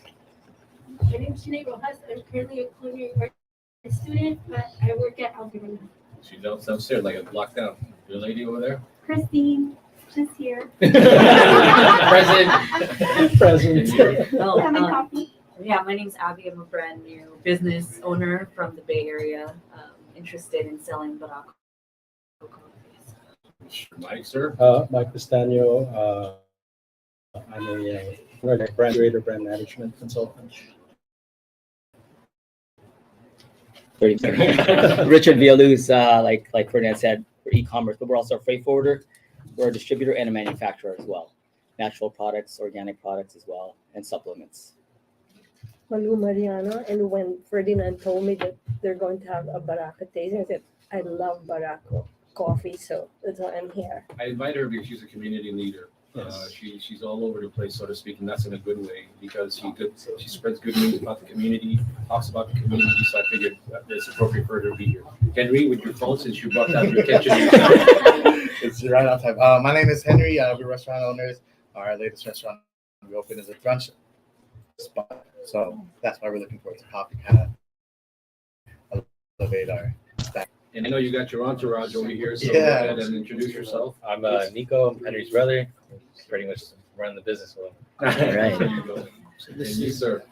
[SPEAKER 16] My name is Sinead Rojas. I'm currently a culinary arts student, but I work at Alberta.
[SPEAKER 11] She jumps downstairs like a block down. Your lady over there.
[SPEAKER 16] Christine, she's here.
[SPEAKER 11] Present.
[SPEAKER 5] Oh,
[SPEAKER 16] Having coffee.
[SPEAKER 5] yeah, my name's Abby. I'm a brand new business owner from the Bay Area, interested in selling Barako coffees.
[SPEAKER 11] Mike, sir.
[SPEAKER 10] Mike Pistagno, I'm a brand creator, brand management consultant.
[SPEAKER 13] Richard Villaluz, like Ferdinand said, for e-commerce, but we're also a freight forwarder. We're a distributor and a manufacturer as well. Natural products, organic products as well, and supplements.
[SPEAKER 2] Malu Mariano, and when Ferdinand told me that they're going to have a Barako tasting, I said, I love Barako coffee, so that's why I'm here.
[SPEAKER 11] I invite her because she's a community leader.
[SPEAKER 10] Yes.
[SPEAKER 11] She's all over the place, so to speak, and that's in a good way because she spreads good news about the community, talks about the community. So I figured it's appropriate for her to be here. Henry, with your phone, since you brought down your kitchen.
[SPEAKER 17] It's right on time. My name is Henry. We're restaurant owners.
[SPEAKER 15] our latest restaurant we opened is a brunch spot. So that's why we're looking for it. A coffee kind of elevate our staff.
[SPEAKER 11] And I know you got your entourage over here, so
[SPEAKER 15] Yeah.
[SPEAKER 11] go ahead and introduce yourself.
[SPEAKER 17] I'm Nico. I'm Henry's brother. Pretty much running the business with him.
[SPEAKER 11] Right.
[SPEAKER 17] And you, sir.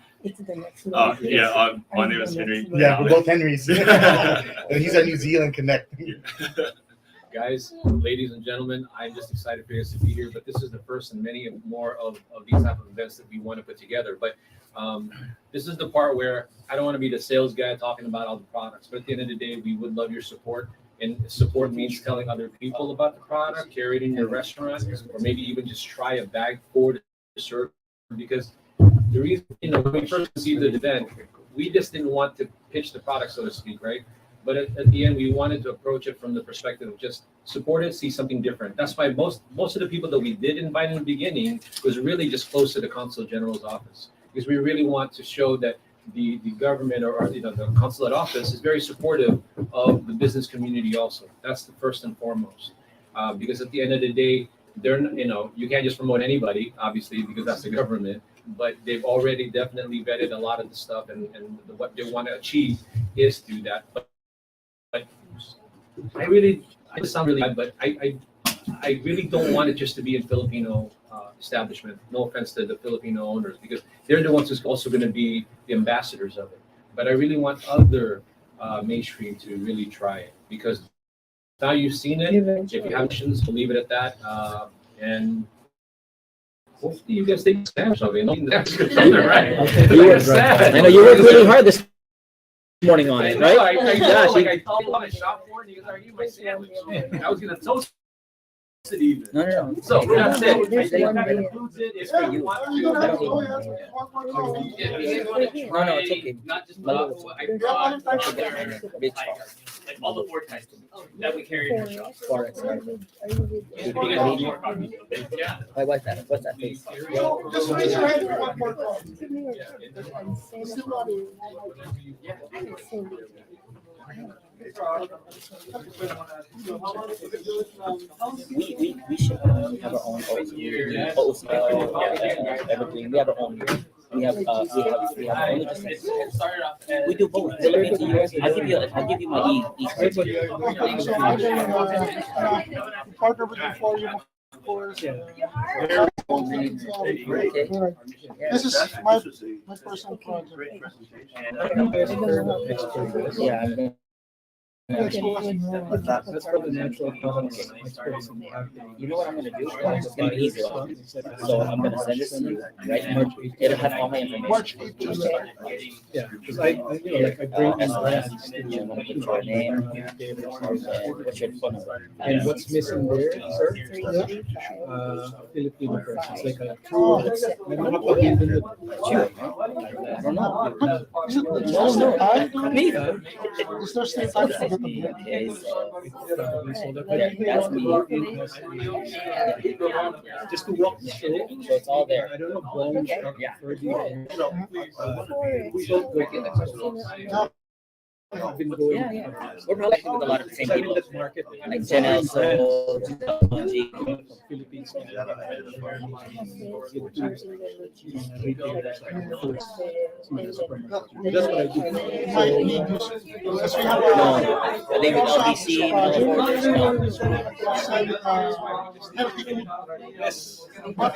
[SPEAKER 15] My name is Henry. Yeah, we're both Henrys. And he's our New Zealand connect.
[SPEAKER 11] Guys, ladies and gentlemen, I'm just excited for you guys to be here, but this is the first and many more of these type of events that we want to put together. But this is the part where I don't want to be the sales guy talking about all the products, but at the end of the day, we would love your support. And support means telling other people about the product, carry it in your restaurant, or maybe even just try a bag for to serve. Because the reason, when we first conceived the event, we just didn't want to pitch the product, so to speak, right? But at the end, we wanted to approach it from the perspective of just support it, see something different. That's why most of the people that we did invite in the beginning was really just close to the Consulate General's Office, because we really want to show that the government or the consulate office is very supportive of the business community also. That's the first and foremost, because at the end of the day, you can't just promote anybody, obviously, because that's the government. But they've already definitely vetted a lot of the stuff, and what they want to achieve is through that. But I sound really bad, but I really don't want it just to be in Filipino establishment. No offense to the Filipino owners, because they're the ones who's also going to be the ambassadors of it. But I really want other mainstream to really try it, because now you've seen it. If you have questions, we'll leave it at that. And hopefully you guys take advantage of it. Right.
[SPEAKER 13] I know you worked really hard this morning on it, right?
[SPEAKER 11] I called on a shop board and you guys are eating my sandwich. I was going to toast it even.
[SPEAKER 13] No.
[SPEAKER 11] So that's it. I
[SPEAKER 2] There's
[SPEAKER 11] think
[SPEAKER 2] one
[SPEAKER 11] that
[SPEAKER 2] there.
[SPEAKER 11] concludes it. If you want to.
[SPEAKER 13] No, it's okay.
[SPEAKER 3] Not just
[SPEAKER 13] Malus.
[SPEAKER 3] Barako, I brought like all the 4 types that we carry in our shop.
[SPEAKER 13] Forest.
[SPEAKER 3] You guys want more coffee? Yeah.
[SPEAKER 13] What's that face?
[SPEAKER 6] Just raise your hand for one more call.
[SPEAKER 13] We should have our own everything. We have our own. We have only just we do both. Philippines and US. I'll give you my
[SPEAKER 6] Okay, so I partner with you for you, of course. This is my personal project.
[SPEAKER 13] Yeah.
[SPEAKER 10] That's for the natural products.
[SPEAKER 13] You know what I'm gonna do? It's gonna be easy. So I'm gonna send this to you, right? It'll have all my information.
[SPEAKER 10] Yeah, because I bring in brands.
[SPEAKER 13] I'm gonna put your name, what's your phone number?
[SPEAKER 10] And what's missing there, sir? Filipino brands. It's like a true.
[SPEAKER 13] I don't know.
[SPEAKER 6] No,
[SPEAKER 13] Me.
[SPEAKER 6] is there still time to get
[SPEAKER 13] Okay,
[SPEAKER 10] That's me. Just to walk through.
[SPEAKER 13] So it's all there.
[SPEAKER 10] I don't know, blowing stuff
[SPEAKER 13] Yeah.
[SPEAKER 10] for the. We don't go. I've been going.
[SPEAKER 13] Yeah. We're probably with a lot of the same people.
[SPEAKER 10] Market.
[SPEAKER 13] Like Janelle, so
[SPEAKER 10] Philippines. That's what I do.
[SPEAKER 6] Because we have
[SPEAKER 13] no, they with LBC,
[SPEAKER 6] yes. My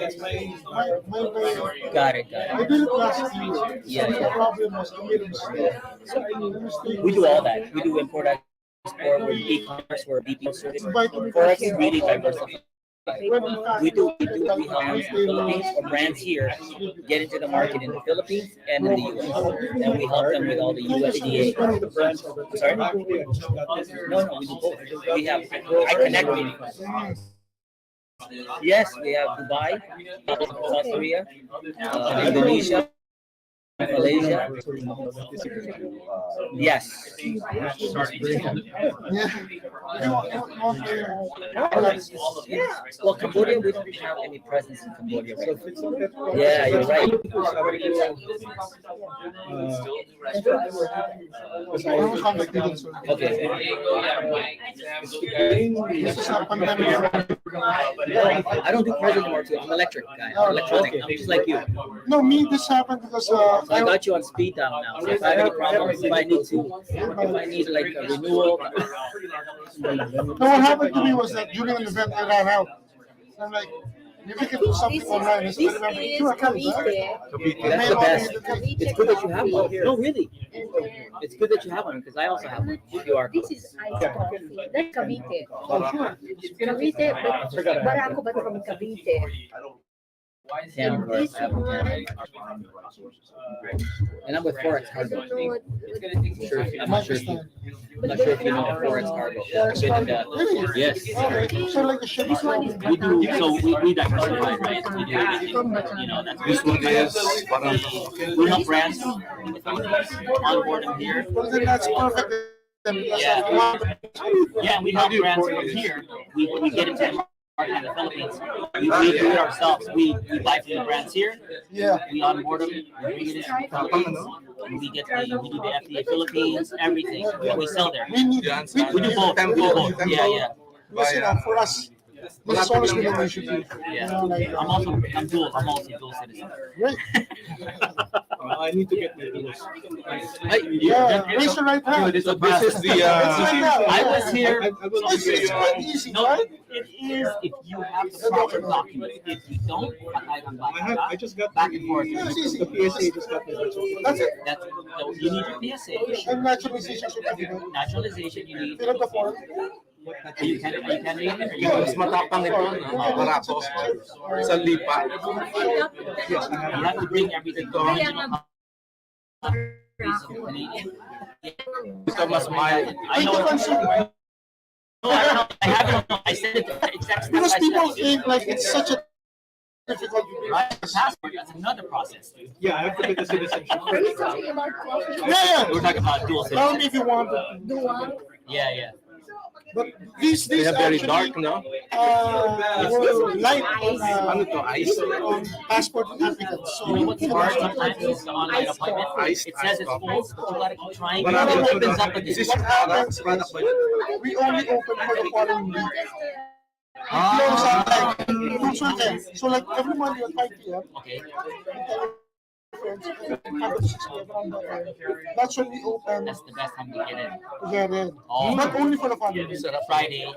[SPEAKER 13] Got it.
[SPEAKER 6] I did it last year.
[SPEAKER 13] Yeah.
[SPEAKER 6] The problem was I made a mistake.
[SPEAKER 13] We do all that. We do import, export, we're e-commerce, we're BPO service. For us, it's really diversified. We help Philippines or brands here get into the market in the Philippines and in the US. And we help them with all the USDA. Sorry? No, we do both. We have, I connect with. Yes, we have Dubai, South Korea, Indonesia, Malaysia. Yes. Well, Cambodia, we don't have any presence in Cambodia right now. Yeah, you're right.
[SPEAKER 6] Okay.
[SPEAKER 13] Okay. I don't do cars anymore too. I'm electric guy. I'm electronic. I'm just like you.
[SPEAKER 6] No, me, this happened because
[SPEAKER 13] So I got you on speed dial now. So if I have any problems, if I need like a renewal,
[SPEAKER 6] no, what happened to me was that during an event I ran out. I'm like, maybe we can do something online. I said, remember, you account, huh?
[SPEAKER 13] that's the best. It's good that you have one. No, really. It's good that you have one because I also have one. QR
[SPEAKER 2] This
[SPEAKER 13] code.
[SPEAKER 2] is iced coffee. That's Cavite.
[SPEAKER 6] Oh, sure.
[SPEAKER 2] Cavite, but Barako, but from Cavite.
[SPEAKER 13] Yeah,
[SPEAKER 2] And this one,
[SPEAKER 13] and I'm with Forex
[SPEAKER 2] I
[SPEAKER 13] Cargo.
[SPEAKER 2] don't know what.
[SPEAKER 13] I'm not sure if you. I'm not sure if you know Forex Cargo. I've been in that.
[SPEAKER 6] Really?
[SPEAKER 13] Yes.
[SPEAKER 6] Okay. So like the ship.
[SPEAKER 2] This one is
[SPEAKER 13] We do. So we diversify, right? We do everything. You know, that's
[SPEAKER 15] This one is
[SPEAKER 13] we help brands onboard them here.
[SPEAKER 6] Well, then that's perfect.
[SPEAKER 13] Yeah, we help brands from here. We get into the market in the Philippines. We do it ourselves. We buy from the brands here.
[SPEAKER 6] Yeah.
[SPEAKER 13] We onboard them. We bring it into the Philippines. And we do the FDA Philippines, everything. We sell there.
[SPEAKER 6] We need,
[SPEAKER 13] We do both. We do both. Yeah, yeah.
[SPEAKER 6] because for us, this has always been an issue too.
[SPEAKER 13] Yeah. I'm dual citizen.
[SPEAKER 6] Great.
[SPEAKER 10] I need to get my tools.
[SPEAKER 6] Yeah, raise your right hand.
[SPEAKER 11] This is the,
[SPEAKER 13] I was here.
[SPEAKER 6] It's quite easy,
[SPEAKER 13] No,
[SPEAKER 6] right?
[SPEAKER 13] it is if you have the proper documents. If you don't,
[SPEAKER 10] I just got
[SPEAKER 13] back and forth.
[SPEAKER 6] It's easy.
[SPEAKER 10] the PSA just got my certificate.
[SPEAKER 6] That's it.
[SPEAKER 13] You need your PSA.
[SPEAKER 6] And naturalization certificate.
[SPEAKER 13] Naturalization, you need.
[SPEAKER 6] Fill up the form.
[SPEAKER 13] You can
[SPEAKER 15] Mas matapang ito, no? Barako. Sa lipa.
[SPEAKER 13] You have to bring everything to original.
[SPEAKER 15] Ito mas mild.
[SPEAKER 13] I know. No, I don't know. I haven't. I said it.
[SPEAKER 6] Because people think like it's such a difficult.
[SPEAKER 13] Passport. That's another process.
[SPEAKER 10] Yeah, I have to get the citizenship.
[SPEAKER 2] Are we talking about coffee?
[SPEAKER 6] Yeah,
[SPEAKER 13] We're talking about dual
[SPEAKER 6] Tell
[SPEAKER 13] citizenship.
[SPEAKER 6] me if you want it.
[SPEAKER 2] Dual.
[SPEAKER 13] Yeah, yeah.
[SPEAKER 6] But these
[SPEAKER 15] They have very
[SPEAKER 6] actually,
[SPEAKER 15] dark, no?
[SPEAKER 6] were light
[SPEAKER 15] Ano to, ice?
[SPEAKER 6] on passport applicants. So
[SPEAKER 13] You know what's hard sometimes is the online appointment.
[SPEAKER 15] Ice.
[SPEAKER 13] It says it's full, but you gotta keep trying.
[SPEAKER 15] Barako.
[SPEAKER 13] It opens up
[SPEAKER 15] Is this
[SPEAKER 13] again.
[SPEAKER 6] happens
[SPEAKER 15] product ba
[SPEAKER 6] we only open for the following week.
[SPEAKER 13] Ah.
[SPEAKER 6] Close at like 2 p.m. So like every Monday at 5 p.m.
[SPEAKER 13] Okay.
[SPEAKER 6] That's when we open
[SPEAKER 13] That's the best time to get in.
[SPEAKER 6] to get in.
[SPEAKER 13] Oh.
[SPEAKER 6] But only for the following week.
[SPEAKER 13] So the Friday,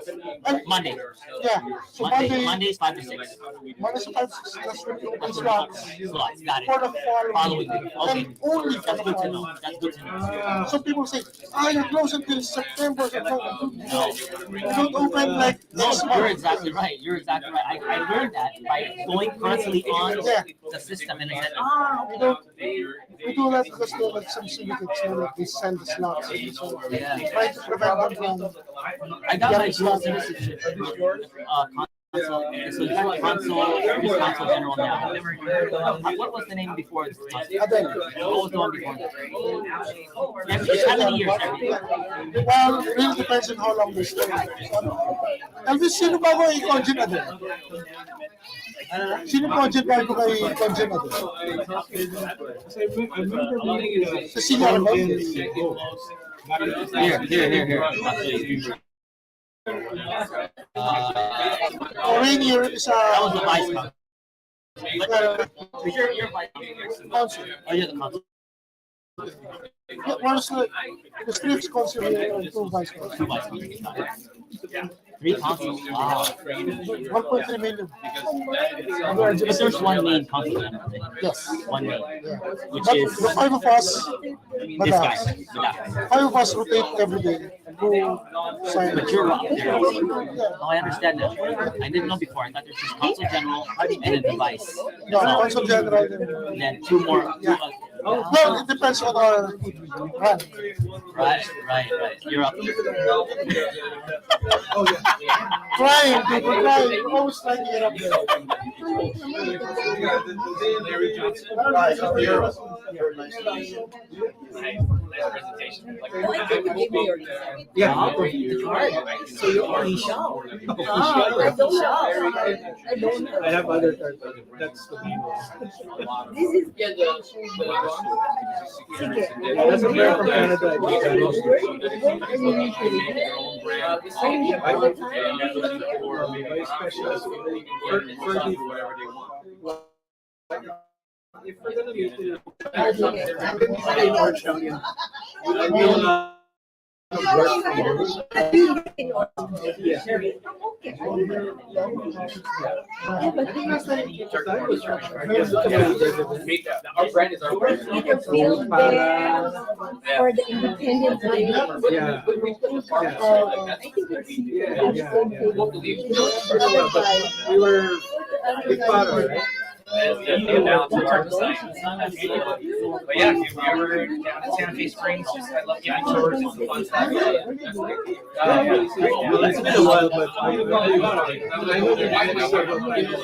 [SPEAKER 13] Monday.
[SPEAKER 6] Yeah. So
[SPEAKER 13] Monday's 5 to 6.
[SPEAKER 6] Monday to 5, that's when we open slots
[SPEAKER 13] Slots, got it.
[SPEAKER 6] for the
[SPEAKER 13] Following
[SPEAKER 6] following
[SPEAKER 13] week.
[SPEAKER 6] week.
[SPEAKER 13] Okay.
[SPEAKER 6] And only for
[SPEAKER 13] That's
[SPEAKER 6] the
[SPEAKER 13] good to
[SPEAKER 6] following
[SPEAKER 13] know.
[SPEAKER 6] week.
[SPEAKER 13] That's good to know.
[SPEAKER 6] Some people say, you're closed until September. No, we don't open like
[SPEAKER 13] No,
[SPEAKER 6] next
[SPEAKER 13] you're
[SPEAKER 6] month.
[SPEAKER 13] exactly right. You're exactly right. I learned that by going constantly on the system, and I said,
[SPEAKER 6] We do that because there are like some syndicates that they send the slots. So
[SPEAKER 13] Yeah.
[SPEAKER 6] try to prevent them from.
[SPEAKER 13] I got my dual citizenship. Consul General now. What was the name before this? What was the one before that? How many years?
[SPEAKER 6] Well, it really depends on how long they stay. Elvis, sino bago i-conjure na din? Sino conjure bago kay conjure na din?
[SPEAKER 10] I remember meeting
[SPEAKER 6] Cecilia Armel?
[SPEAKER 13] Here.
[SPEAKER 6] Rainier is
[SPEAKER 13] That was the vice
[SPEAKER 6] a
[SPEAKER 13] you're vice
[SPEAKER 6] council.
[SPEAKER 13] Oh, you're the consul.
[SPEAKER 6] Where's the streets consul and 2 vice consul?
[SPEAKER 13] 2 vice consuls. 3 consuls. Wow.
[SPEAKER 6] 1.3 million.
[SPEAKER 13] But there's one main consul general.
[SPEAKER 6] Yes.
[SPEAKER 13] One main, which
[SPEAKER 6] But
[SPEAKER 13] is
[SPEAKER 6] the 5 of us,
[SPEAKER 13] this guy.
[SPEAKER 6] Madam, 5 of us rotate every day. Who sign.
[SPEAKER 13] But you're up there. Oh, I understand now. I didn't know before. I thought there's just consul general and then the vice.
[SPEAKER 6] No, consul general.
[SPEAKER 13] And then 2 more.
[SPEAKER 6] Well, it depends on our rank.
[SPEAKER 13] Right. You're up there.
[SPEAKER 6] Trying, people trying. Always trying to get up there.
[SPEAKER 10] Yeah.
[SPEAKER 13] So you only show.
[SPEAKER 2] I don't know. I don't know.
[SPEAKER 10] I have other cards. That's the main one.
[SPEAKER 2] This is Sige.
[SPEAKER 10] That's a beer from Canada.
[SPEAKER 2] Where are you usually?
[SPEAKER 10] Vice specialist for the
[SPEAKER 11] whatever they want.
[SPEAKER 10] if we're gonna meet in Orange County,
[SPEAKER 3] Our brand is our brand.
[SPEAKER 2] Either field there or the independent day.
[SPEAKER 10] Yeah.
[SPEAKER 2] I think it's
[SPEAKER 10] We were Big Pato, right?
[SPEAKER 12] But yeah, if you're ever down to Santa Fe Springs, just I love giving tours. It's the fun stuff.
[SPEAKER 10] It's been a while, but I know there might be several people.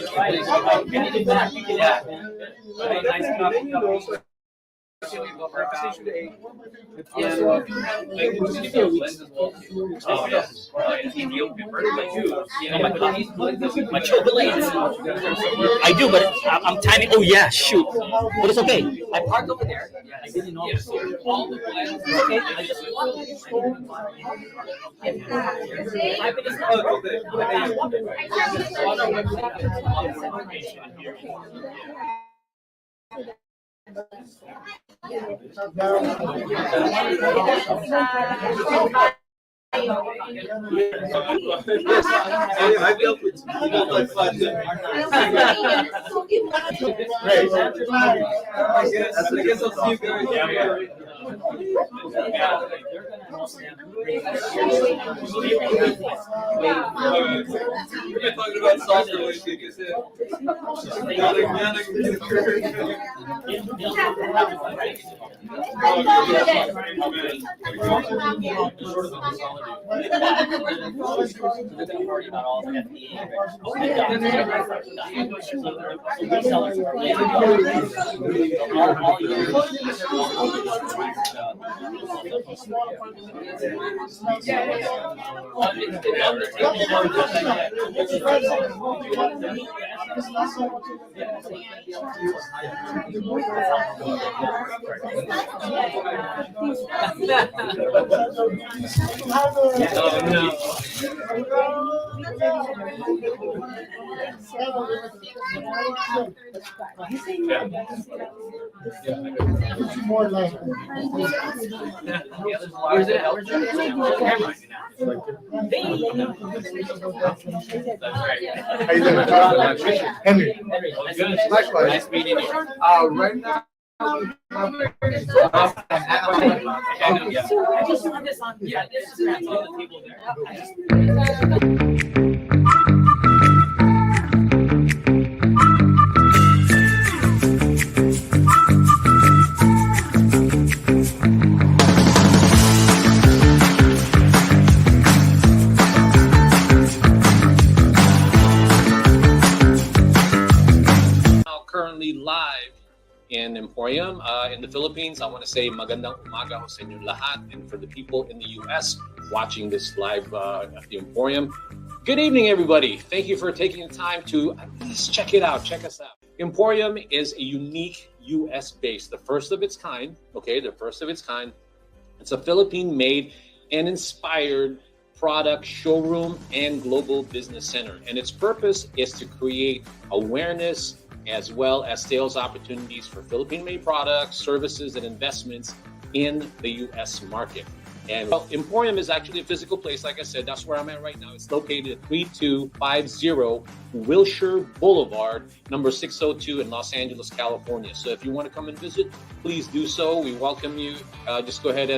[SPEAKER 13] I do, but I'm timing. Oh yeah, shoot. But it's okay. I parked over there. I didn't know. All the plans. Okay. I just
[SPEAKER 9] I dealt with like 5 minutes.
[SPEAKER 10] Right. I guess I'll see you guys.
[SPEAKER 11] We're talking about software, like I said.
[SPEAKER 6] More like
[SPEAKER 3] Where's it?
[SPEAKER 15] How you doing? Henry. Likewise.
[SPEAKER 3] Nice meeting you.
[SPEAKER 15] Right now.
[SPEAKER 1] Currently live in Emporium in the Philippines. I want to say magandang umaga ho sa inyong lahat, and for the people in the US watching this live at the Emporium, good evening everybody. Thank you for taking the time to at least check it out, check us out. Emporium is a unique US based, the first of its kind, okay, the first of its kind. It's a Philippine made and inspired product showroom and global business center, and its purpose is to create awareness as well as sales opportunities for Philippine-made products, services, and investments in the U.S. market. And Emporium is actually a physical place, like I said. That's where I'm at right now. It's located at 3250 Wilshire Boulevard, number 602 in Los Angeles, California. So if you want to come and visit, please do so. We welcome you. Just go ahead and